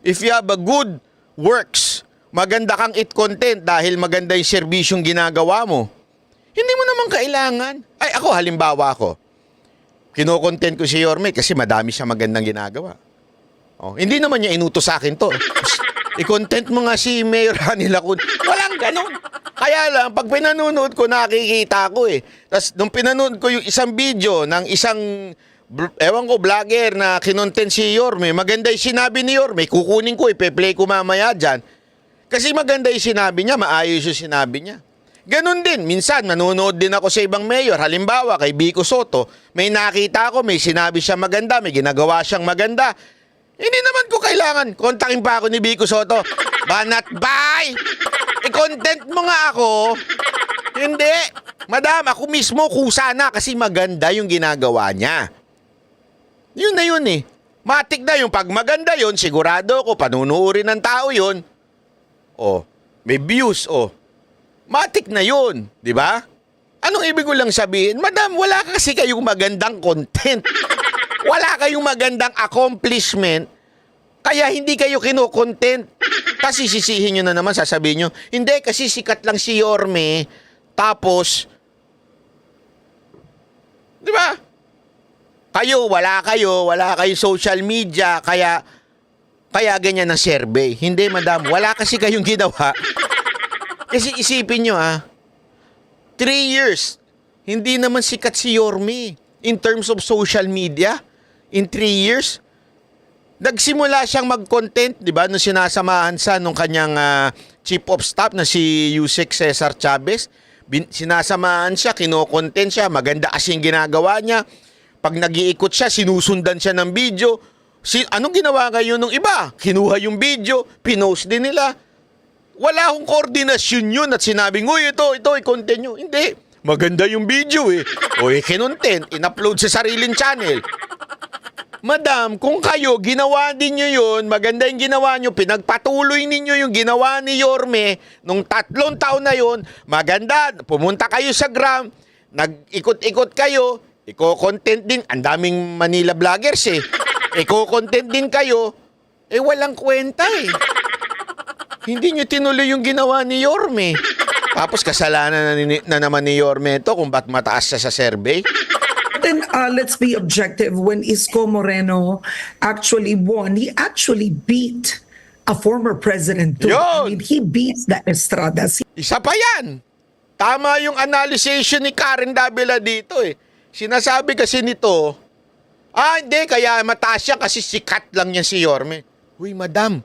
if you have a good works, maganda kang content dahil maganda yung serbisyong ginagawa mo, hindi mo naman kailangan. Ay, ako, halimbawa ako, kino-content ko si Yorme kasi madami siya magandang ginagawa. Oh, hindi naman niya inutos sa akin to. I-content mo nga si Mayor Hanny Lacuna. Walang ganun. Kaya lang, pag pinanonood ko, nakikita ko eh. Tapos, nung pinanood ko yung isang video ng isang, ewan ko, vlogger na kinontent si Yorme, maganda yung sinabi ni Yorme, kukunin ko, ipe-play ko mamaya dyan. Kasi maganda yung sinabi niya, maayos yung sinabi niya. Ganun din, minsan, nanonood din ako sa ibang mayor. Halimbawa, kay Vico Soto, may nakita ko, may sinabi siya maganda, may ginagawa siyang maganda. Hindi naman ko kailangan. Kontakin pa ako ni Vico Soto. Banat bay! I-content mo nga ako. Hindi. Madam, ako mismo kusa na kasi maganda yung ginagawa niya. Yun na yun eh. Matik na yung pag maganda yun, sigurado ko, panunuorin ng tao yun. Oh, may views, oh. Matik na yun, di ba? Anong ibig ko lang sabihin? Madam, wala kasi kayong magandang content. Wala kayong magandang accomplishment, kaya hindi kayo kino-content. Kasi sisihin nyo na naman, sasabihin nyo, hindi, kasi sikat lang si Yorme, tapos, di ba? Wala kayo social media, kaya Kaya ganyan ang survey. Hindi, madam. Wala kasi kayong ginawa. Kasi isipin nyo 3 years. Hindi naman sikat si Yorme in terms of social media. In 3 years. Nagsimula siyang mag-content, di ba? Nung sinasamahan sa nung kanyang chief of staff na si Yusek Cesar Chavez. Sinasamahan siya, kino-content siya. Maganda kasi yung ginagawa niya. Pag nag-iikot siya, sinusundan siya ng video. Anong ginawa ngayon ng iba? Kinuha yung video, pinost din nila. Wala akong koordinasyon yun at sinabing, uy, ito, i-content nyo. Hindi. Maganda yung video O kinontent, in-upload sa sariling channel. Madam, kung kayo, ginawa din nyo yun, maganda yung ginawa nyo, pinagpatuloy ninyo yung ginawa ni Yorme nung 3 taon na yun, maganda, pumunta kayo sa Gram, nag-ikot-ikot kayo, iko-content din, ang daming Manila vloggers iko-content din kayo, walang kwenta Hindi nyo tinuloy yung ginawa ni Yorme. Tapos kasalanan na naman ni Yorme ito kung ba't mataas siya sa survey.
Then let's be objective. When Isko Moreno actually won, he actually beat a former president too. I mean, he beats the Estradas.
Isa pa yan. Tama yung analysis ni Karen Davila dito Sinasabi kasi nito, hindi, kaya mataas siya kasi sikat lang niya si Yorme. Uy, madam,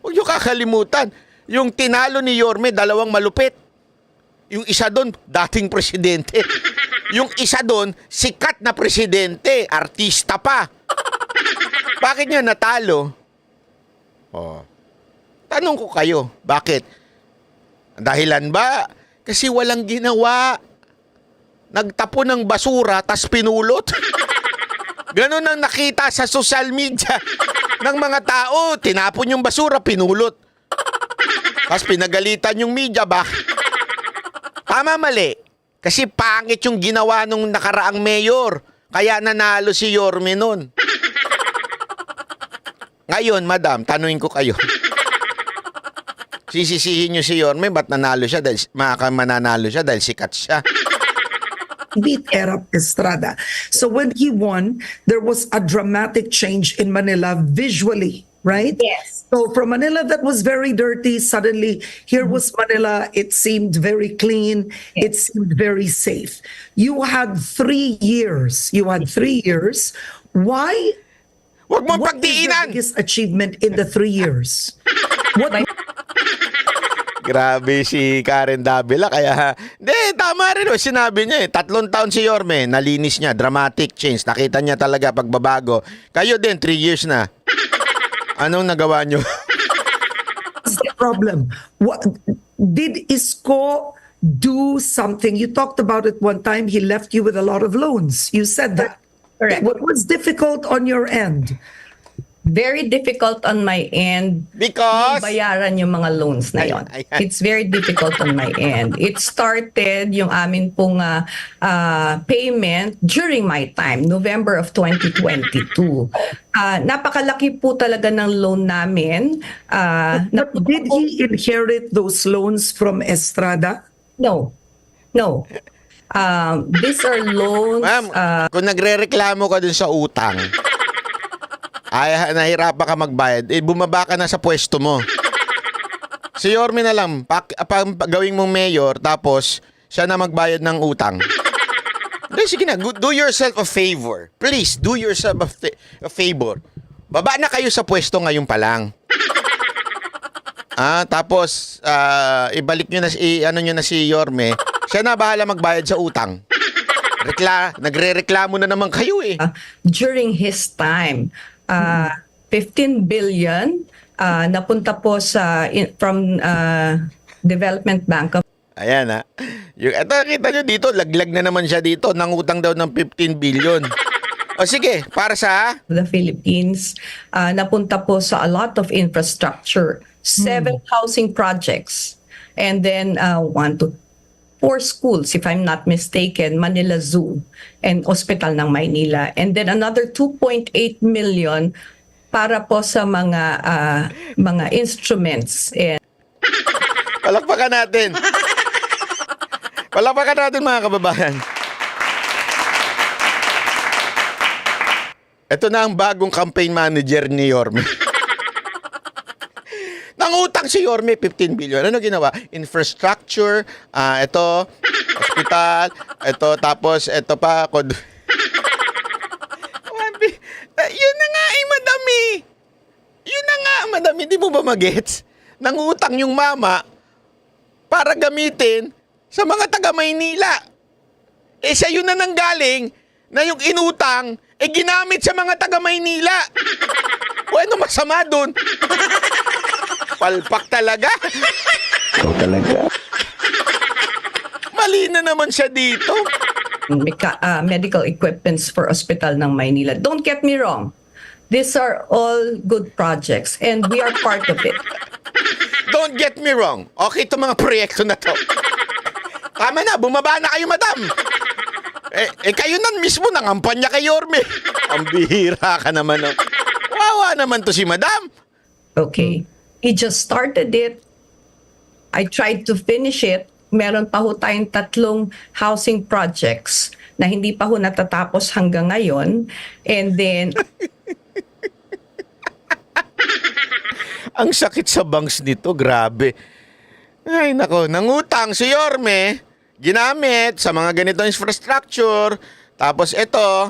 huwag niyo kakalimutan. Yung tinalo ni Yorme, 2 malupit. Yung isa doon, dating presidente. Yung isa doon, sikat na presidente, artista pa. Bakit niya natalo? Tanong ko kayo, bakit? Dahilan ba? Kasi walang ginawa. Nagtapo ng basura, tas pinulot. Ganon ang nakita sa social media ng mga tao. Tinapon yung basura, pinulot. Tapos pinagalitan yung media ba? Tama, mali. Kasi pangit yung ginawa nung nakaraang mayor. Kaya nanalo si Yorme nun. Ngayon, madam, tanungin ko kayo. Sisisihin nyo si Yorme, ba't nanalo siya? Dahil, mananalo siya dahil sikat siya.
Beat Erap Estrada. So when he won, there was a dramatic change in Manila visually, right?
Yes.
So from Manila that was very dirty, suddenly here was Manila, it seemed very clean, it seemed very safe. You had 3 years. Why?
Huwag mong
What is your
pagdiinan!
biggest achievement in the 3 years? What
Grabe si Karen Davila. Kaya, tama rin. Sinabi niya 3 taon si Yorme, nalinis niya, dramatic change. Nakita niya talaga pagbabago. Kayo din, 3 years na. Anong nagawa niyo?
is the problem? What did Isko do something? You talked about it one time. He left you with a lot of loans. You said that.
Correct.
What was difficult on your end?
Very difficult on my end.
Because?
Bayaran yung mga loans na yon.
Ayan.
It's very difficult on my end. It started yung amin pong payment during my time, November of 2022. Napakalaki po talaga ng loan namin.
But did he inherit those loans from Estrada?
No. These are loans.
Ma'am, kung nagre-reklamo ka dun sa utang, nahirapan ka magbayad, bumaba ka na sa pwesto mo. Si Yorme na lang, gawing mong mayor, tapos siya na magbayad ng utang. Sige na, do yourself a favor. Please, do yourself a favor. Baba na kayo sa pwesto ngayon pa lang. Tapos, ibalik nyo na si Yorme, siya na bahala magbayad sa utang. Nagre-reklamo na naman kayo
During his time, 15 billion napunta po from Development Bank of
Ayan Ito, kita nyo dito, laglag na naman siya dito. Nangutang daw ng 15 billion. O sige, para sa?
the Philippines. Napunta po sa a lot of infrastructure. 7 housing projects. And then 1 to 4 schools, if I'm not mistaken, Manila Zoo and Hospital ng Maynila. And then another 2.8 million para po sa mga instruments. And
Palakpakan natin. Palakpakan natin mga kababayan. Ito na ang bagong campaign manager ni Yorme. Nangutang si Yorme 15 billion. Ano ginawa? Infrastructure, ito, hospital, ito, tapos ito pa, yun na nga madami. Yun na nga, madami. Di mo ba magets? Nangutang yung mama para gamitin sa mga taga Maynila. Siya yun na nanggaling na yung inutang, ginamit sa mga taga Maynila. O ano masama dun? Palpak talaga.
Ikaw talaga.
Mali na naman siya dito.
Medical equipments for hospital ng Maynila. Don't get me wrong. These are all good projects and we are part of it.
Don't get me wrong. Okay itong mga proyekto na to. Tama na, bumaba na kayo, madam. Kayo na mismo nangampanya kay Yorme. Ang bihira ka naman. Oh. Wawa naman to si madam.
Okay. He just started it. I tried to finish it. Meron pa ho tayong 3 housing projects na hindi pa ho natatapos hanggang ngayon. And then,
Ang sakit sa bangs nito, grabe. Ay nako, nangutang si Yorme, ginamit sa mga ganitong infrastructure, tapos ito,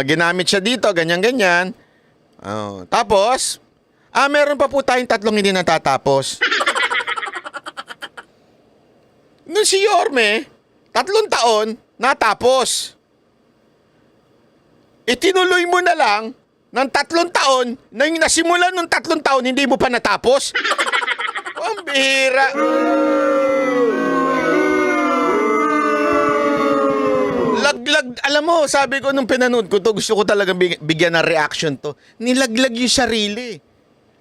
ginamit siya dito, ganyan-ganyan. Tapos, meron pa po tayong 3 hindi natatapos. Nung si Yorme, 3 taon, natapos. Itinuloy mo na lang ng 3 taon na yung nasimulan ng 3 taon, hindi mo pa natapos. Ang bihira. Laglag, alam mo, sabi ko nung pinanood ko to, gusto ko talagang bigyan ng reaction to. Nilaglag yung sarili.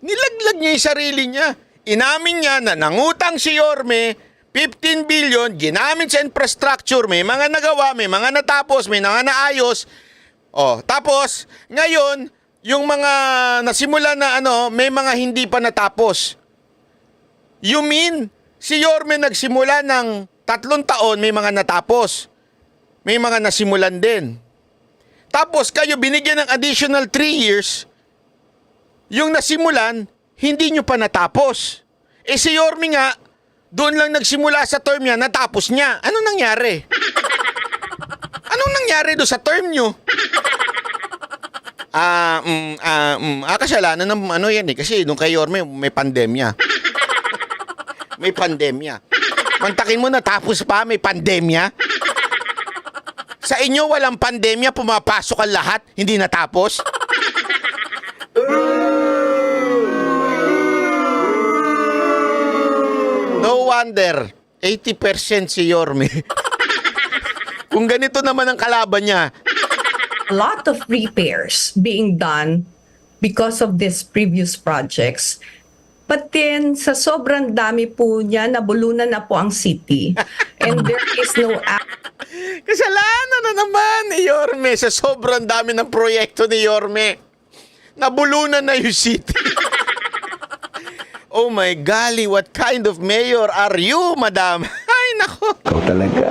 Nilaglag niya yung sarili niya. Inamin niya na nangutang si Yorme, 15 billion, ginamit sa infrastructure, may mga nagawa, may mga natapos, may mga naayos. Tapos, ngayon, yung mga nasimula na may mga hindi pa natapos. You mean, si Yorme nagsimula ng 3 taon, may mga natapos. May mga nasimulan din. Tapos, kayo binigyan ng additional 3 years, yung nasimulan, hindi nyo pa natapos. Si Yorme nga, doon lang nagsimula sa term niya, natapos niya. Anong nangyari? Anong nangyari doon sa term nyo? Kasalanan ng yan eh. Kasi nung kay Yorme, may pandemya. May pandemya. Mantakin mo natapos pa, may pandemya. Sa inyo, walang pandemya, pumapasok ang lahat, hindi natapos. No wonder, 80% si Yorme. Kung ganito naman ang kalaban niya.
a lot of repairs being done because of these previous projects. But then, sa sobrang dami po niya, nabulunan na po ang city. And there is no
Kasalanan na naman ni Yorme sa sobrang dami ng proyekto ni Yorme. Nabulunan na yung city. Oh my golly, what kind of mayor are you, madam? Ay, nako.
Ikaw talaga.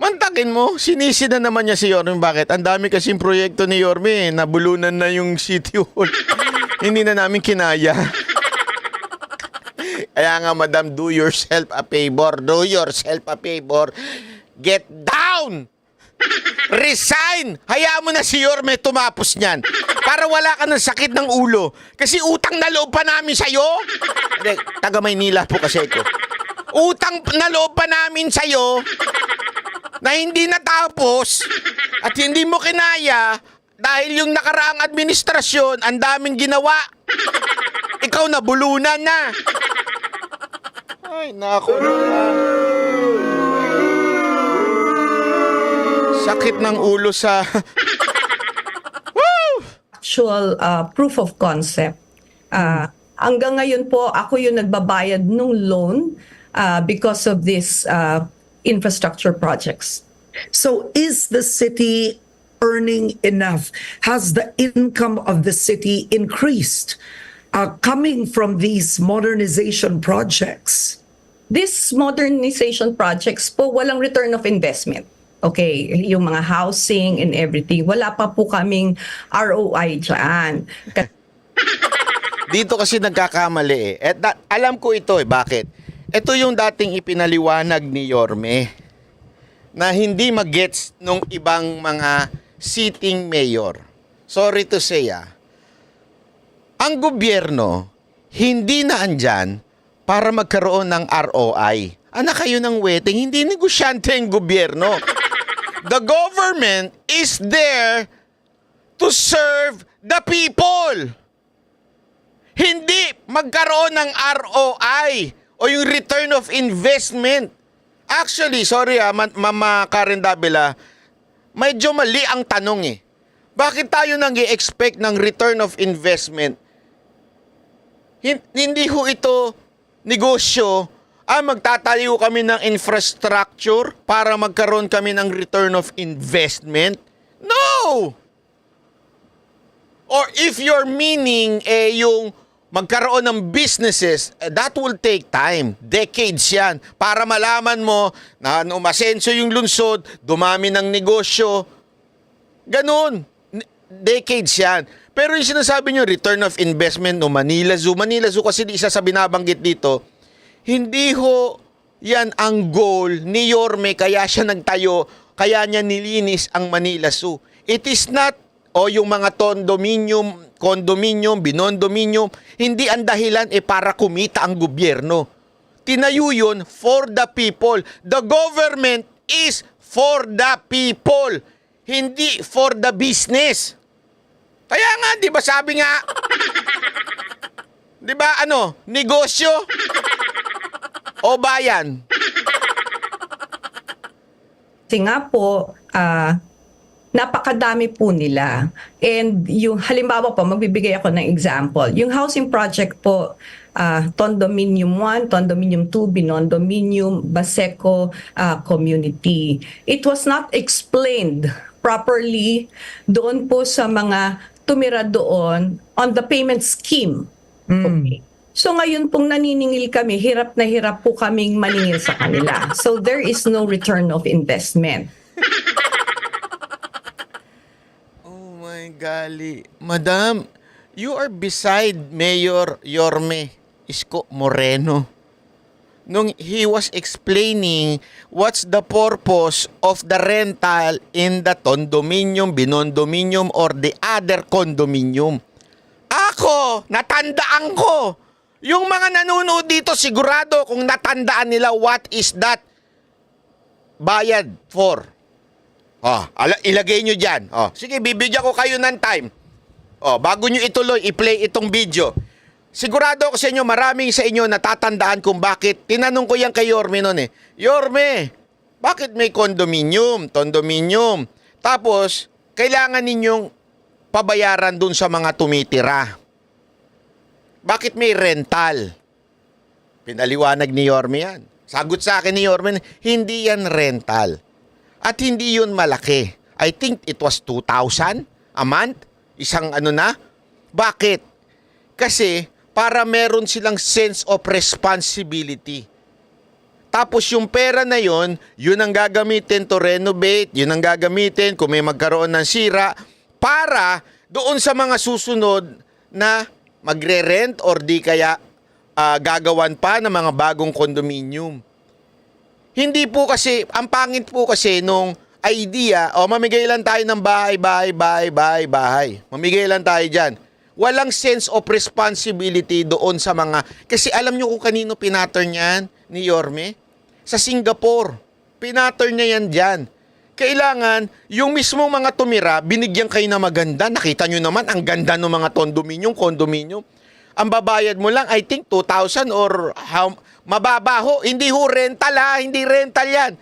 Mantakin mo, sinisi na naman niya si Yorme. Bakit? Ang dami kasing proyekto ni Yorme. Nabulunan na yung city hall. Hindi na namin kinaya. Kaya nga, madam, do yourself a favor. Do yourself a favor. Get down! Resign! Hayaan mo na si Yorme tumapos niyan. Para wala ka ng sakit ng ulo. Kasi utang na loob pa namin sa'yo. Hindi, taga Maynila po kasi ito. Utang na loob pa namin sa'yo na hindi natapos at hindi mo kinaya dahil yung nakaraang administrasyon ang daming ginawa. Ikaw na bulunan na. Ay, nako naman. Sakit ng ulo sa... Woo!
actual proof of concept. Hanggang ngayon po, ako yung nagbabayad ng loan because of this infrastructure projects.
So is the city earning enough? Has the income of the city increased coming from these modernization projects?
These modernization projects po, walang return of investment. Okay, yung mga housing and everything, wala pa po kaming ROI dyan.
Dito kasi nagkakamali eh. Alam ko ito eh. Bakit? Ito yung dating ipinaliwanag ni Yorme na hindi magets nung ibang mga sitting mayor. Sorry to say ang gobyerno hindi na andyan para magkaroon ng ROI. Anak kayo ng wedding, hindi negosyante ang gobyerno. The government is there to serve the people. Hindi magkaroon ng ROI o yung return of investment. Actually, sorry Mama Karen Davila, medyo mali ang tanong eh. Bakit tayo nang i-expect ng return of investment? Hindi ho ito negosyo. Magtatayo kami ng infrastructure para magkaroon kami ng return of investment? No! Or if your meaning yung magkaroon ng businesses, that will take time. Decades yan. Para malaman mo na umasenso yung lungsod, dumami ng negosyo. Ganun. Decades yan. Pero yung sinasabi nyo, return of investment no Manila Zoo. Manila Zoo kasi isa sa binabanggit dito, hindi ho yan ang goal ni Yorme kaya siya nagtayo, kaya niya nilinis ang Manila Zoo. It is not, yung mga condominium, binondominium, hindi ang dahilan para kumita ang gobyerno. Tinayo yun for the people. The government is for the people, hindi for the business. Kaya nga, di ba sabi nga, di ba negosyo o bayan?
Kasi nga po, napakadami po nila. And yung halimbawa po, magbibigay ako ng example. Yung housing project po, Condominium 1, Condominium 2, Binondominium, Baseco community. It was not explained properly doon po sa mga tumira doon on the payment scheme. Okay. So ngayon pong naniningil kami, hirap na hirap po kaming maningil sa kanila. So there is no return of investment.
Oh my gali. Madam, you are beside Mayor Yorme Isko Moreno. Nung he was explaining what's the purpose of the rental in the condominium, binondominium, or the other condominium. Ako, natandaan ko. Yung mga nanonood dito, sigurado kung natandaan nila what is that bayad for. Ilagay nyo dyan. Sige, bibigyan ko kayo ng time. Bago nyo ituloy, i-play itong video. Sigurado ako sa inyo, maraming sa inyo natatandaan kung bakit. Tinanong ko yan kay Yorme noon Yorme, bakit may condominium? Tapos, kailangan ninyong pabayaran dun sa mga tumitira. Bakit may rental? Pinaliwanag ni Yorme yan. Sagot sa akin ni Yorme, hindi yan rental. At hindi yun malaki. I think it was 2,000 a month. Isang na. Bakit? Kasi para meron silang sense of responsibility. Tapos yung pera na yun ang gagamitin to renovate, yun ang gagamitin kung may magkaroon ng sira para doon sa mga susunod na magre-rent or di kaya gagawan pa ng mga bagong condominium. Hindi po kasi, ang pangit po kasi nung idea, mamigay lang tayo ng bahay. Mamigay lang tayo dyan. Walang sense of responsibility doon sa mga... Kasi alam nyo kung kanino pinattern yan ni Yorme? Sa Singapore. Pinattern niya yan dyan. Kailangan, yung mismo mga tumira, binigyan kayo na maganda. Nakita nyo naman, ang ganda ng mga condominium. Ang babayad mo lang, I think, 2,000 or mababa ho. Hindi ho rental hindi rental yan.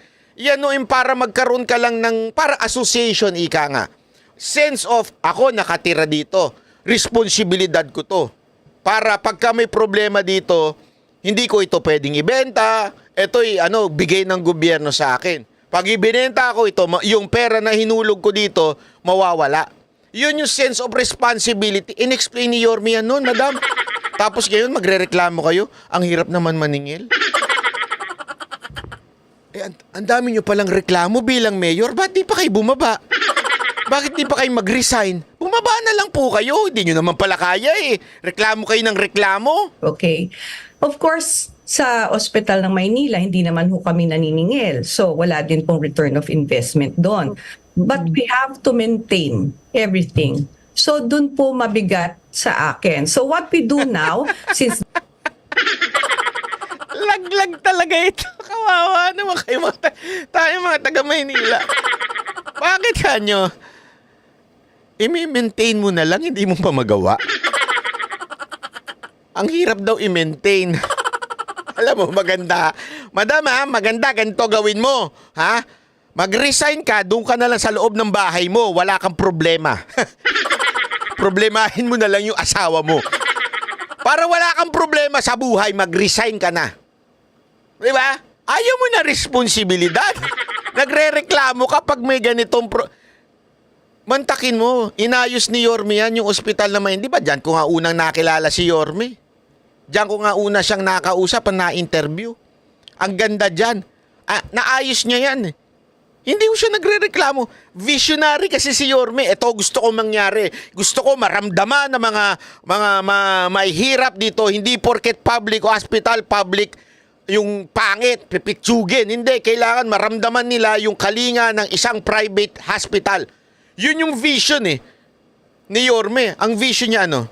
Yan o para magkaroon ka lang ng, para association, ika nga. Sense of, ako nakatira dito. Responsibilidad ko to. Para pagka may problema dito, hindi ko ito pwedeng ibenta. Ito'y bigay ng gobyerno sa akin. Pag ibinenta ko ito, yung pera na hinulog ko dito, mawawala. Yun yung sense of responsibility. In-explain ni Yorme yan noon, madam. Tapos ngayon, magre-reklamo kayo. Ang hirap naman maningil. Ang dami nyo palang reklamo bilang mayor. Ba't di pa kayo bumaba? Bakit di pa kayo mag-resign? Bumaba na lang po kayo. Hindi nyo naman pala kaya eh. Reklamo kayo ng reklamo.
Okay. Of course, sa ospital ng Maynila, hindi naman ho kami naniningil. So, wala din pong return of investment doon. But we have to maintain everything. So, dun po mabigat sa akin. So, what we do now, since
Laglag talaga ito. Kawawa naman kayo tayo mga taga Maynila. Bakit kanyo? I-maintain mo na lang, hindi mo pa magawa. Ang hirap daw i-maintain. Alam mo, maganda. Madam ha, maganda, ganito gawin mo. Ha? Mag-resign ka, doon ka na lang sa loob ng bahay mo. Wala kang problema. Problemahin mo na lang yung asawa mo. Para wala kang problema sa buhay, mag-resign ka na. Di ba? Ayaw mo na responsibilidad. Nagre-reklamo kapag may ganitong Mantakin mo, inayos ni Yorme yan, yung ospital naman. Di ba dyan ko nga unang nakilala si Yorme? Diyan ko nga una siyang nakausap, na-interview. Ang ganda dyan. Naayos niya yan. Hindi ko siya nagre-reklamo. Visionary kasi si Yorme. Ito gusto ko mangyari. Gusto ko maramdaman ng mga may hirap dito. Hindi porket public hospital, public yung pangit, pipitsugin. Hindi, kailangan maramdaman nila yung kalinga ng isang private hospital. Yun yung vision eh. Ni Yorme. Ang vision niya ano?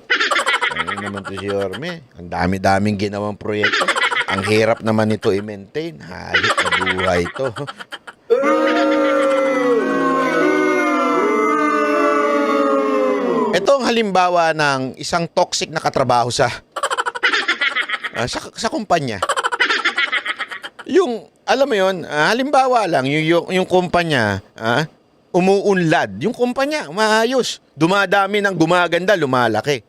Ano naman to si Yorme? Ang dami-daming ginawang proyekto. Ang hirap naman ito i-maintain. Hayop na buhay ito. Ito ang halimbawa ng isang toxic na katrabaho sa kumpanya. Yung, alam mo yun, halimbawa lang, yung kumpanya, umuunlad. Yung kumpanya, maayos. Dumadami ng gumaganda, lumalaki.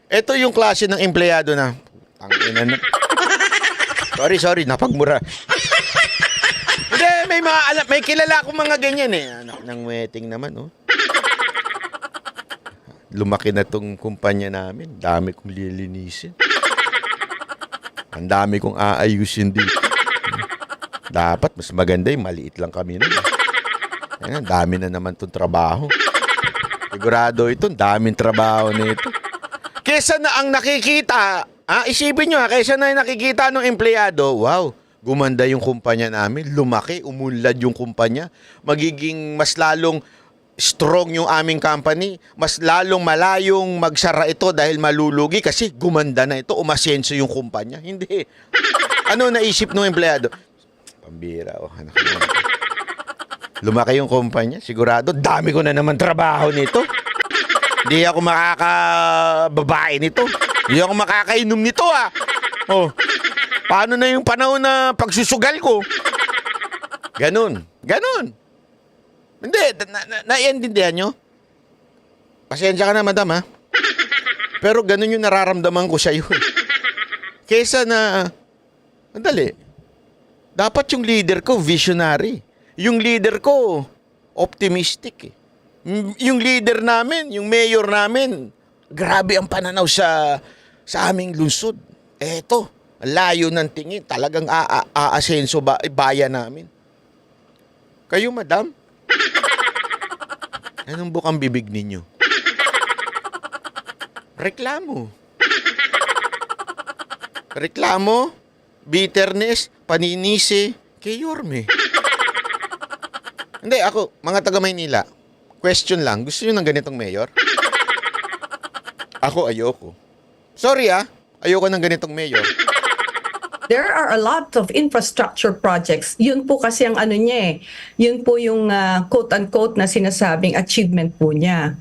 Ito yung klase ng empleyado na, ang ina na. Sorry, napagmura. Hindi, may kilala akong mga ganyan eh. Anak ng wedding naman, oh. Lumaki na tong kumpanya namin. Dami kong lilinisin. Ang dami kong aayusin dito. Dapat mas maganda yung maliit lang kami nun. Ayan, dami na naman tong trabaho. Sigurado ito, daming trabaho nito. Kesa na ang nakikita, isipin nyo kesa na yung nakikita ng empleyado, wow, gumanda yung kumpanya namin, lumaki, umunlad yung kumpanya, magiging mas lalong strong yung aming company, mas lalong malayong magsara ito dahil malulugi kasi gumanda na ito, umasenso yung kumpanya. Hindi. Ano naisip ng empleyado? Pambira, anak mo. Lumaki yung kumpanya, sigurado, dami ko na naman trabaho nito. Hindi ako makakababae nito. Hindi ako makakainom nito, Oh, paano na yung panahon na pagsusugal ko? Ganun. Hindi, naiintindihan nyo? Pasensya ka na, madam, ha? Pero ganun yung nararamdaman ko sa iyo. Kesa na, andali, dapat yung leader ko, visionary. Yung leader ko, optimistic. Yung leader namin, yung mayor namin, grabe ang pananaw sa aming lungsod. Eto, layo ng tingin, talagang aasenso bayan namin. Kayo, madam? Anong bukang bibig ninyo? Reklamo. Reklamo, bitterness, paninisi, kay Yorme. Hindi, ako, mga taga Maynila, question lang, gusto nyo ng ganitong mayor? Ako, ayoko. Sorry ayoko ng ganitong mayor.
there are a lot of infrastructure projects. Yun po kasi ang ano niya eh. Yun po yung quote-unquote na sinasabing achievement po niya.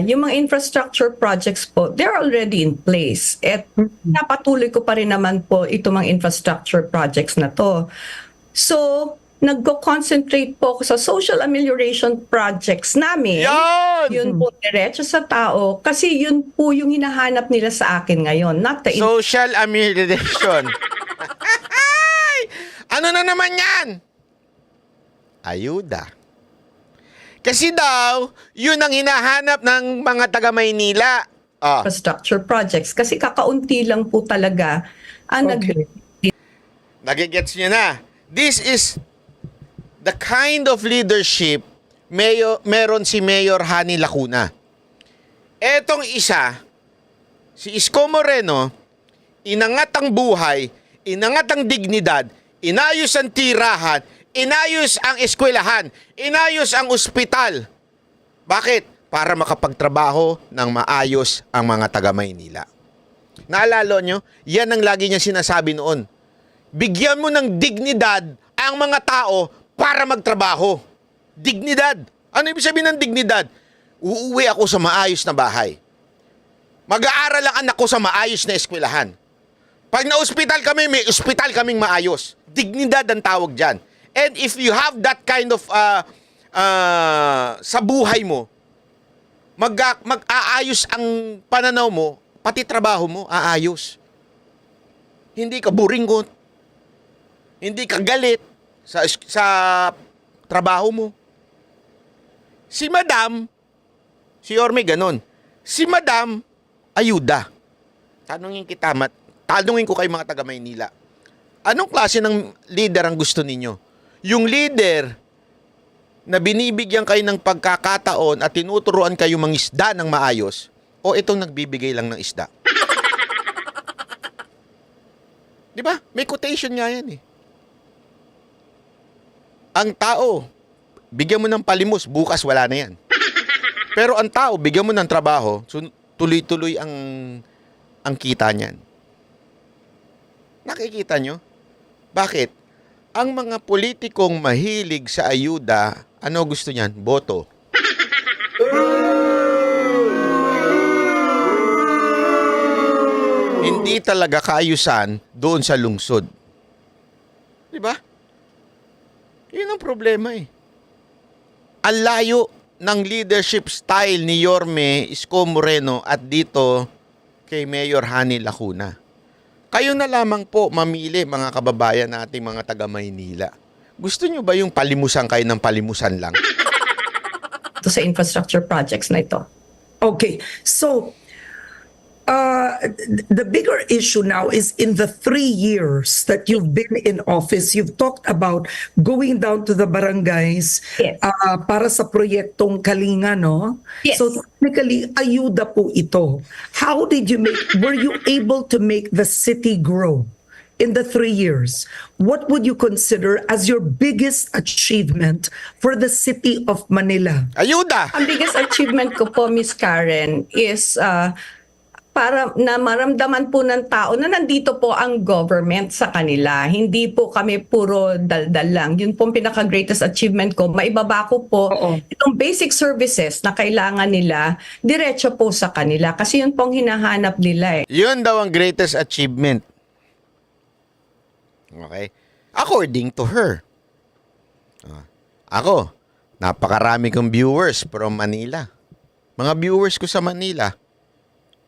Yung mga infrastructure projects po, they're already in place. At napatuloy ko pa rin naman po itong mga infrastructure projects na to. So, nagko-concentrate po ako sa social amelioration projects namin.
Yan!
Yun po, diretso sa tao. Kasi yun po yung hinahanap nila sa akin ngayon. Not the
Social amelioration. Ano na naman yan? Ayuda. Kasi daw, yun ang hinahanap ng mga taga Maynila.
infrastructure projects. Kasi kakaunti lang po talaga ang
Nagigets nyo na. This is the kind of leadership meron si Mayor Hani Lacuna. Etong isa, si Isko Moreno, inangat ang buhay, inangat ang dignidad, inayos ang tirahan, inayos ang eskwelahan, inayos ang ospital. Bakit? Para makapagtrabaho ng maayos ang mga taga-Maynila. Naalala nyo? Yan ang lagi niya sinasabi noon. Bigyan mo ng dignidad ang mga tao para magtrabaho. Dignidad. Ano ibig sabihin ng dignidad? Uuwi ako sa maayos na bahay. Mag-aaral ang anak ko sa maayos na eskwelahan. Pag na-ospital kami, may ospital kaming maayos. Dignidad ang tawag dyan. And if you have that kind of sa buhay mo, mag-aayos ang pananaw mo, pati trabaho mo, aayos. Hindi ka buringot. Hindi ka galit sa trabaho mo. Si Madam, si Yorme ganon. Si Madam, ayuda. Tanungin ko kayo mga taga Maynila. Anong klase ng leader ang gusto ninyo? Yung leader na binibigyan kayo ng pagkakataon at tinuturuan kayo mangisda ng maayos, o itong nagbibigay lang ng isda? Di ba? May quotation nga yan eh. Ang tao, bigyan mo ng palimos, bukas wala na yan. Pero ang tao, bigyan mo ng trabaho, tuloy-tuloy ang kita niyan. Nakikita nyo? Bakit? Ang mga politikong mahilig sa ayuda, ano gusto niyan? Boto. Hindi talaga kaayusan doon sa lungsod. Di ba? Yun ang problema eh. Ang layo ng leadership style ni Yorme Isko Moreno at dito kay Mayor Hani Lacuna. Kayo na lamang po mamili, mga kababayan nating mga taga Maynila. Gusto nyo ba yung palimusan kayo ng palimusan lang?
Ito sa infrastructure projects na ito.
Okay, so the bigger issue now is in the 3 years that you've been in office, you've talked about going down to the barangays
Yes.
para sa proyektong Kalinga, no?
Yes.
So technically, ayuda po ito. How did you were you able to make the city grow in the 3 years? What would you consider as your biggest achievement for the city of Manila?
Ayuda!
Ang biggest achievement ko po, Miss Karen, is para na maramdaman po ng tao na nandito po ang government sa kanila. Hindi po kami puro daldal lang. Yun po ang pinaka-greatest achievement ko. Maibaba ko po
Oo.
itong basic services na kailangan nila, diretso po sa kanila. Kasi yun pong hinahanap nila eh.
Yun daw ang greatest achievement. Okay? According to her. Ako, napakarami kong viewers from Manila. Mga viewers ko sa Manila.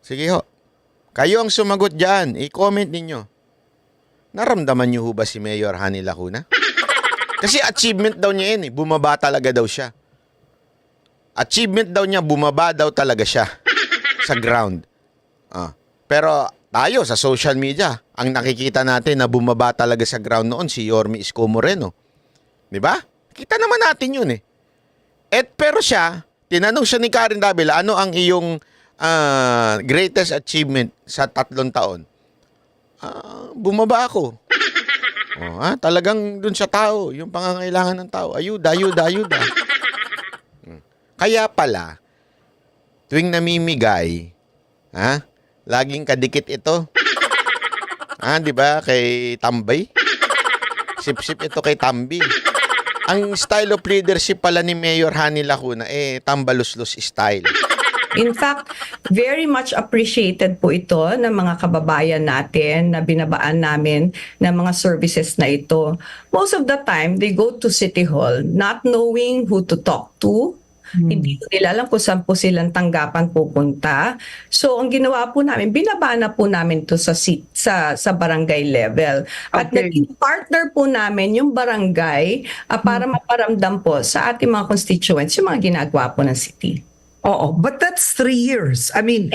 Sige ho. Kayo ang sumagot dyan. I-comment ninyo. Naramdaman niyo ho ba si Mayor Hani Lacuna? Kasi achievement daw niya yun eh. Bumaba talaga daw siya. Achievement daw niya, bumaba daw talaga siya. Sa ground. Pero tayo sa social media, ang nakikita natin na bumaba talaga sa ground noon si Yorme Isko Moreno. Di ba? Kita naman natin yun eh. Pero siya, tinanong siya ni Karen Davila, ano ang iyong greatest achievement sa 3 taon? Bumaba ako. Talagang dun sa tao, yung pangangailangan ng tao. Ayuda. Kaya pala, tuwing namimigay, laging kadikit ito. Di ba? Kay Tambay. Sip-sip ito kay Tambi. Ang style of leadership pala ni Mayor Hani Lacuna, tambaluslos style.
In fact, very much appreciated po ito ng mga kababayan natin na binabaan namin ng mga services na ito. Most of the time, they go to City Hall not knowing who to talk to. Hindi nila alam kung saan po silang tanggapan pupunta. So, ang ginawa po namin, binaba na po namin to sa barangay level. At
Okay.
naging partner po namin yung barangay para maparamdam po sa ating mga constituents yung mga ginagawa po ng city.
Oh, but that's 3 years. I mean,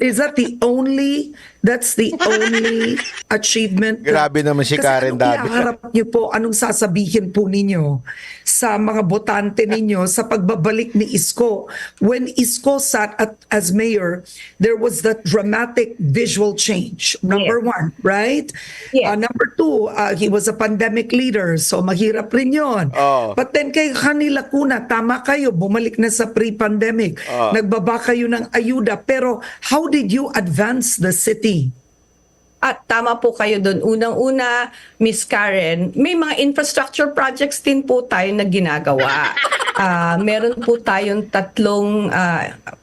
is that the only That's the only achievement.
Grabe naman si
Kasi
Karen
anong
David.
iaharap niyo po, anong sasabihin po ninyo sa mga botante ninyo sa pagbabalik ni Isko? When Isko sat as mayor, there was that dramatic visual change. Number one, right?
Yes.
Number two, he was a pandemic leader, so mahirap rin yun.
Oh.
But then kay kanila kuna, tama kayo, bumalik na sa pre-pandemic. Nagbaba kayo ng ayuda. Pero how did you advance the city?
At tama po kayo doon. Unang-una, Miss Karen, may mga infrastructure projects din po tayo na ginagawa. Meron po tayong 3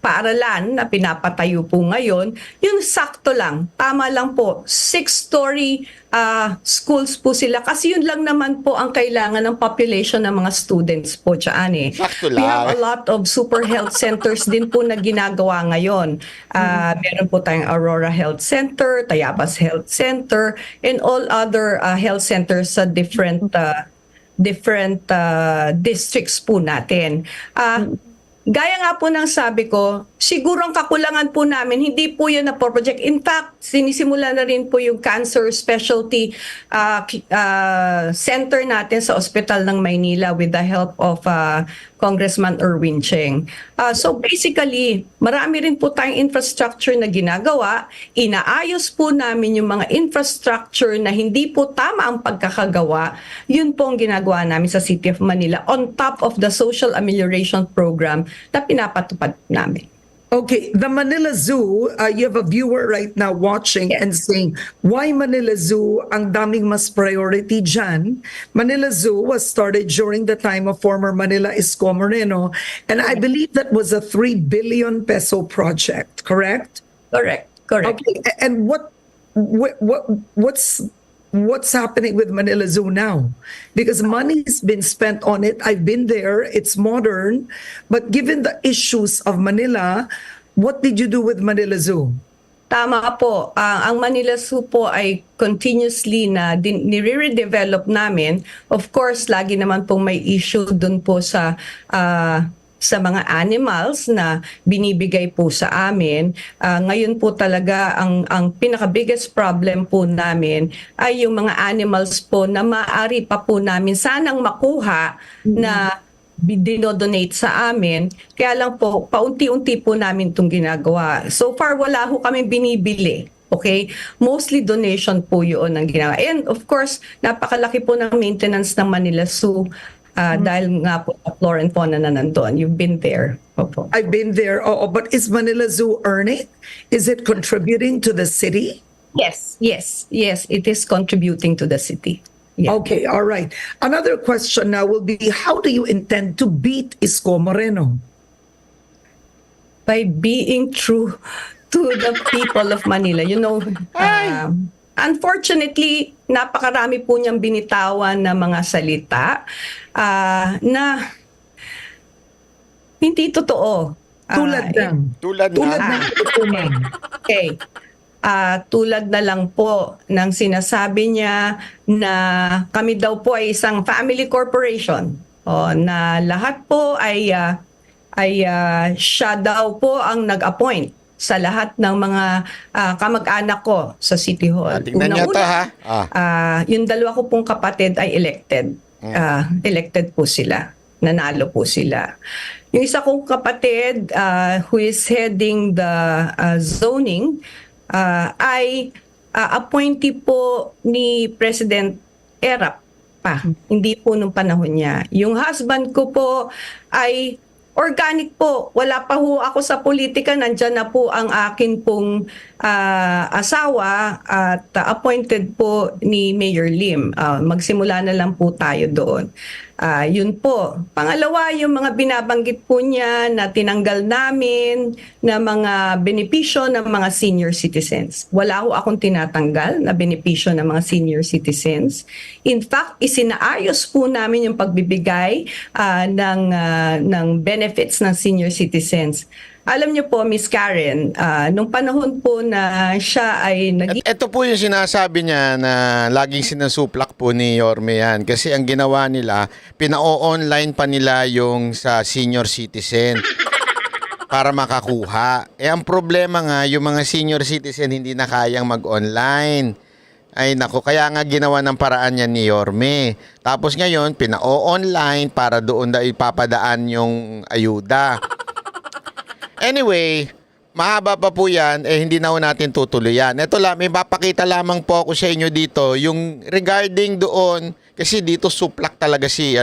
paaralan na pinapatayo po ngayon. Yung sakto lang, tama lang po, 6-story schools po sila kasi yun lang naman po ang kailangan ng population ng mga students po dyan eh.
Sakto
We have
lang.
a lot of super health centers din po na ginagawa ngayon. Meron po tayong Aurora Health Center, Tayabas Health Center, and all other health centers sa different districts po natin. Gaya nga po ng sabi ko, siguro ang kakulangan po namin, hindi po yun na project. In fact, sinisimula na rin po yung cancer specialty center natin sa Ospital ng Maynila with the help of Congressman Erwin Cheng. So basically, marami rin po tayong infrastructure na ginagawa. Inaayos po namin yung mga infrastructure na hindi po tama ang pagkakagawa. Yun po ang ginagawa namin sa City of Manila on top of the social amelioration program na pinapatupad namin.
Okay, the Manila Zoo, you have a viewer right now watching and saying, why Manila Zoo ang daming mas priority dyan? Manila Zoo was started during the time of former Manila Isko Moreno, and I believe that was a 3 billion peso project, correct?
Correct.
Okay, and what's happening with Manila Zoo now? Because money's been spent on it. I've been there. It's modern. But given the issues of Manila, what did you do with Manila Zoo?
Tama po. Ang Manila Zoo po ay continuously na nire-redevelop namin. Of course, lagi naman pong may issue dun po sa mga animals na binibigay po sa amin. Ngayon po talaga ang pinaka-biggest problem po namin ay yung mga animals po na maaari pa po namin sanang makuha na dinodonate sa amin. Kaya lang po, paunti-unti po namin itong ginagawa. So far, wala ho kami binibili. Okay? Mostly donation po yun ang ginagawa. And of course, napakalaki po ng maintenance ng Manila Zoo. Dahil nga po sa flora and fauna na nandun. You've been there. Opo.
I've been there. Oh, but is Manila Zoo earning? Is it contributing to the city?
Yes. It is contributing to the city. Yeah.
Okay, all right. Another question now will be, how do you intend to beat Isko Moreno?
By being true to the people of Manila. You know, unfortunately, napakarami po niyang binitawan na mga salita na hindi totoo.
Tulad ng
Tulad
ng tutuman.
Okay. Tulad na lang po ng sinasabi niya na kami daw po ay isang family corporation. Na lahat po ay siya daw po ang nag-appoint sa lahat ng mga kamag-anak ko sa City Hall.
Tingnan niyo to, ha?
Yung 2 ko pong kapatid ay elected. Elected po sila. Nanalo po sila. Yung isa kong kapatid who is heading the zoning ay appointee po ni President Erap pa. Hindi po nung panahon niya. Yung husband ko po ay organic po. Wala pa ho ako sa politika. Nandyan na po ang akin pong asawa at appointed po ni Mayor Lim. Magsimula na lang po tayo doon. Yun po. Pangalawa, yung mga binabanggit po niya na tinanggal namin na mga benepisyo ng mga senior citizens. Wala ho akong tinatanggal na benepisyo ng mga senior citizens. In fact, isinaayos po namin yung pagbibigay ng benefits ng senior citizens. Alam niyo po, Miss Karen, nung panahon po na siya ay
Ito po yung sinasabi niya na laging sinasuplak po ni Yorme yan. Kasi ang ginawa nila, pina-online pa nila yung sa senior citizen. para makakuha. Ang problema nga, yung mga senior citizen hindi na kayang mag-online. Ay nako, kaya nga ginawa ng paraan yan ni Yorme. Tapos ngayon, pina-online para doon na ipapadaan yung ayuda. Anyway, mahaba pa po yan, hindi na ho natin tutuloyan. Ito lang, may papakita lamang po ako sa inyo dito, yung regarding doon, kasi dito suplak talaga si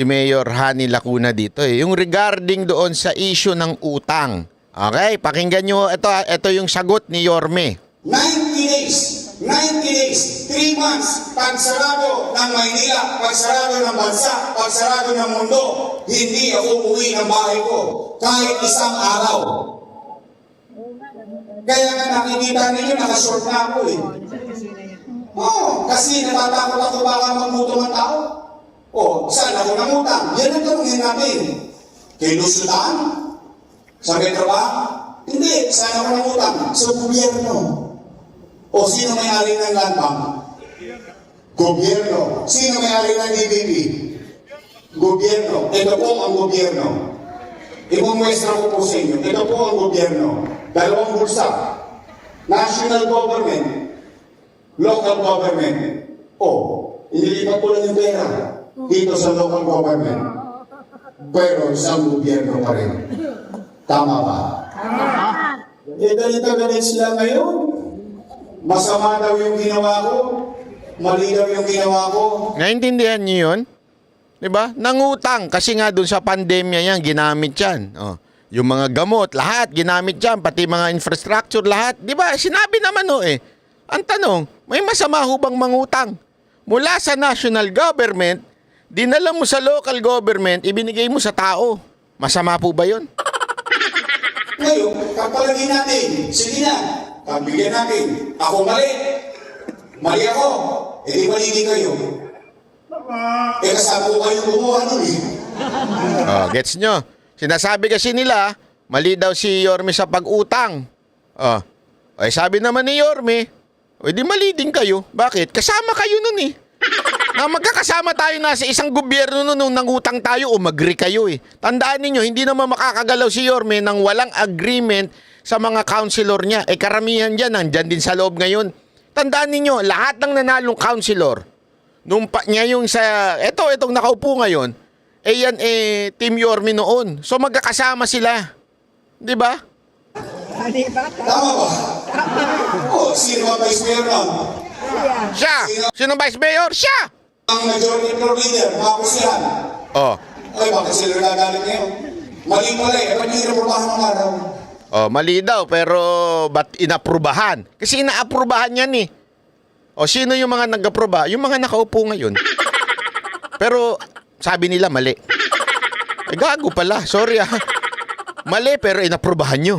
Mayor Hani Lacuna dito Yung regarding doon sa issue ng utang. Okay, pakinggan nyo, ito yung sagot ni Yorme.
90 days, 3 months, pagsarado ng Maynila, pagsarado ng bansa, pagsarado ng mundo, hindi ako umuwi ng bahay ko kahit isang araw. Kaya nga nakikita ninyo, nakashort na ako kasi natatakot ako baka magmuto ng tao. Saan ako nangutang? Yan ang tanongin natin. Kay Lusutan? Sa Metro ba? Hindi, saan ako nangutang? Sa gobyerno. Sino may-ari ng Land Bank? Gobyerno. Sino may-ari ng DBP? Gobyerno. Ito po ang gobyerno. Ipumuestra ko po sa inyo. Ito po ang gobyerno. Dalawang bulsa. National government. Local government. Inilipat ko lang yung pera dito sa local government. Pero isang gobyerno pa rin. Tama ba? Galit sila ngayon. Masama daw yung ginawa ko. Mali daw yung ginawa ko.
Naintindihan niyo yun? Diba? Nangutang kasi nga dun sa pandemya yan, ginamit yan. Yung mga gamot, lahat ginamit yan, pati mga infrastructure, lahat. Diba? Sinabi naman Ang tanong, may masama ho bang mangutang? Mula sa national government, dinala mo sa local government, ibinigay mo sa tao. Masama po ba yun?
Ngayon, kapalagin natin, sige na, pabigyan natin. Ako mali. Mali ako. Di mali din kayo. Kasama ko kayo kumuha nun
Gets nyo? Sinasabi kasi nila, mali daw si Yorme sa pag-utang. Sabi naman ni Yorme, di mali din kayo. Bakit? Kasama kayo nun na magkakasama tayo na sa isang gobyerno nung nangutang tayo o mag-agree kayo Tandaan ninyo, hindi naman makakagalaw si Yorme nang walang agreement sa mga councilor niya. Karamihan dyan, nandyan din sa loob ngayon. Tandaan ninyo, lahat ng nanalong councilor, ngayong sa, itong nakaupo ngayon, yan Team Yorme noon. So magkakasama sila. Di ba?
Tama ba? Sino ang vice mayor nun?
Siya! Sino vice mayor? Siya!
Ang majority floor leader, tapos yan. Bakit sila nagagalit ngayon? Mali. Ba't yung inaprobahan ng araw?
Mali daw, pero ba't inaprubahan? Kasi inaaprubahan yan sino yung mga nag-aproba? Yung mga nakaupo ngayon. Pero sabi nila mali. Gago pala. Sorry Mali pero inaprubahan nyo.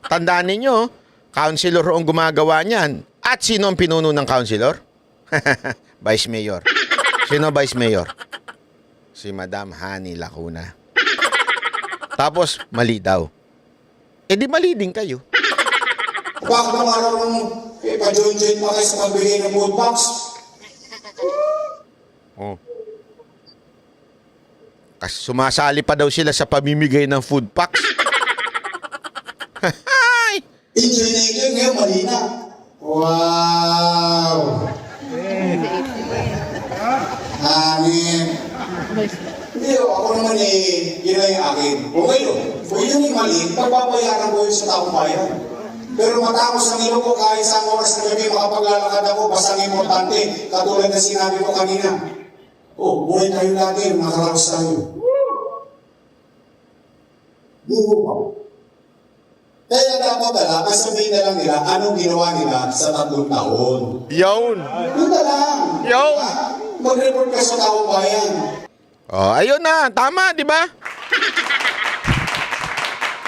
Tandaan ninyo, councilor ang gumagawa niyan. At sino ang pinuno ng councilor? Vice Mayor. Sino Vice Mayor? Si Madam Hani Lacuna. Tapos, mali daw. Di mali din kayo.
Bakit ang araw nung pa-join-join pa kayo sa pagbigay ng food box?
Kasi sumasali pa daw sila sa pamimigay ng food packs.
Enjoy na enjoy, ngayon mali na. Wow! Hangin. Hindi, ako naman yun na yung akin. Kung yun yung mali, pagpapayaran ko yun sa taong bayan. Pero matapos ang ilo ko, kahit sa oras na gabi, makapaglalakad ako, basta ang importante, katulad na sinabi ko kanina. Buhay tayo natin, nakaraos tayo. Buho pa. Kaya dapat kasabihin na lang nila anong ginawa nila sa 3 taon.
Yun.
Yun na lang.
Yun.
Mag-report ka sa taong bayan.
Ayun na. Tama, di ba?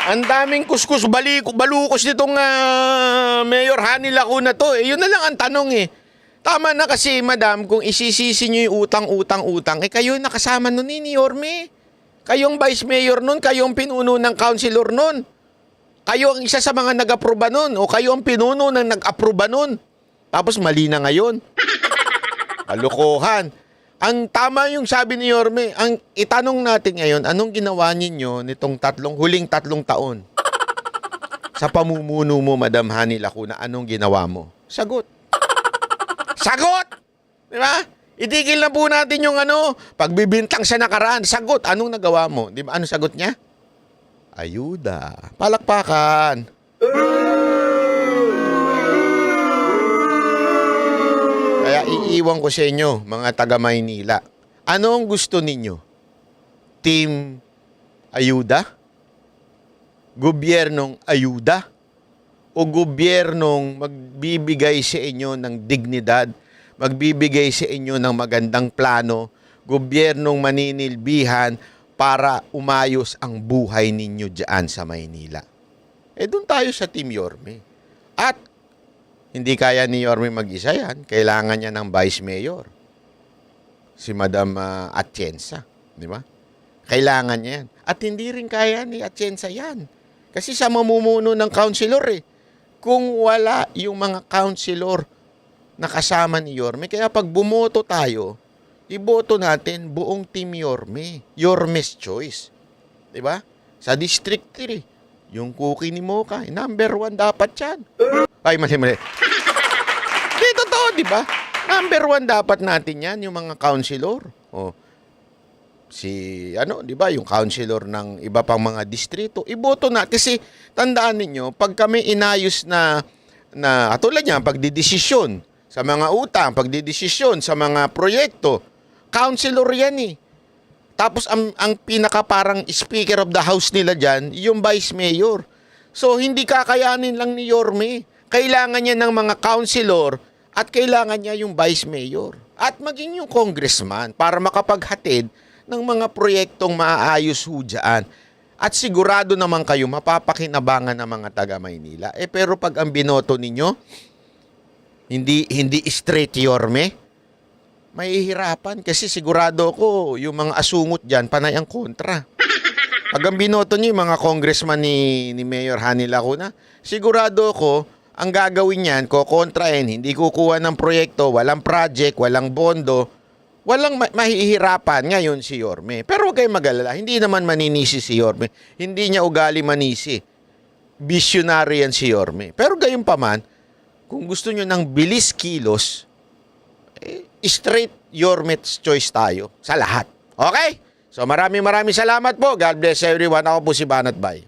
Ang daming kuskus balukos nitong Mayor Hani Lacuna to. Yun na lang ang tanong Tama na kasi, madam, kung isisisi nyo yung utang, kayo nakasama nun ni Yorme. Kayong vice mayor nun, kayong pinuno ng councilor nun. Kayo ang isa sa mga nag-aproba nun o kayo ang pinuno ng nag-aproba nun. Tapos mali na ngayon. Kalukuhan. Ang tama yung sabi ni Yorme, ang itanong natin ngayon, anong ginawa ninyo nitong huling tatlong taon? Sa pamumuno mo, Madam Hani Lacuna, anong ginawa mo? Sagot. Sagot! Di ba? Itigil na po natin yung pagbibintang sa nakaraan. Sagot. Anong nagawa mo? Di ba? Anong sagot niya? Ayuda. Palakpakan. Kaya iiwan ko sa inyo, mga taga Maynila. Ano ang gusto ninyo? Team ayuda? Gobyernong ayuda? O gobyernong magbibigay sa inyo ng dignidad, magbibigay sa inyo ng magandang plano, gobyernong maninilbihan para umayos ang buhay ninyo dyan sa Maynila? Doon tayo sa Team Yorme. At hindi kaya ni Yorme mag-isa yan. Kailangan niya ng Vice Mayor. Si Madam Atienza. Di ba? Kailangan niya yan. At hindi rin kaya ni Atienza yan. Kasi sa mamumuno ng councilor Kung wala yung mga councilor na kasama ni Yorme, kaya pag bumoto tayo, iboto natin buong Team Yorme. Yorme's Choice. Di ba? Sa District 3, yung cookie ni Mocha, number 1 dapat yan. Ay, mali. Di, totoo, di ba? Number 1 dapat natin yan, yung mga councilor. Di ba, yung councilor ng iba pang mga distrito, iboto na. Kasi, tandaan ninyo, pag kami inayos na katulad niya, pagdidesisyon sa mga utang, pagdidesisyon sa mga proyekto, councilor yan Tapos, ang pinaka parang speaker of the house nila dyan, yung vice mayor. So, hindi kakayanin lang ni Yorme. Kailangan niya ng mga councilor at kailangan niya yung vice mayor. At maging yung congressman para makapaghatid ng mga proyektong maaayos dyan. At sigurado naman kayo, mapapakinabangan ng mga taga Maynila. Pero pag ang binoto ninyo, hindi straight Yorme, mahihirapan kasi sigurado ko yung mga asungot dyan, panay ang kontra. Pag ang binoto niyo, yung mga congressman ni Mayor Hani Lacuna, sigurado ko, ang gagawin niyan, kokontrahin, hindi kukuha ng proyekto, walang project, walang bondo, walang mahihirapan ngayon si Yorme. Pero huwag kayong mag-alala, hindi naman maninisi si Yorme. Hindi niya ugali manisi. Visionary yan si Yorme. Pero gayon pa man, kung gusto nyo ng bilis kilos, straight Yorme's Choice tayo sa lahat. Okay? So maraming salamat po. God bless everyone. Ako po si Banat Bay.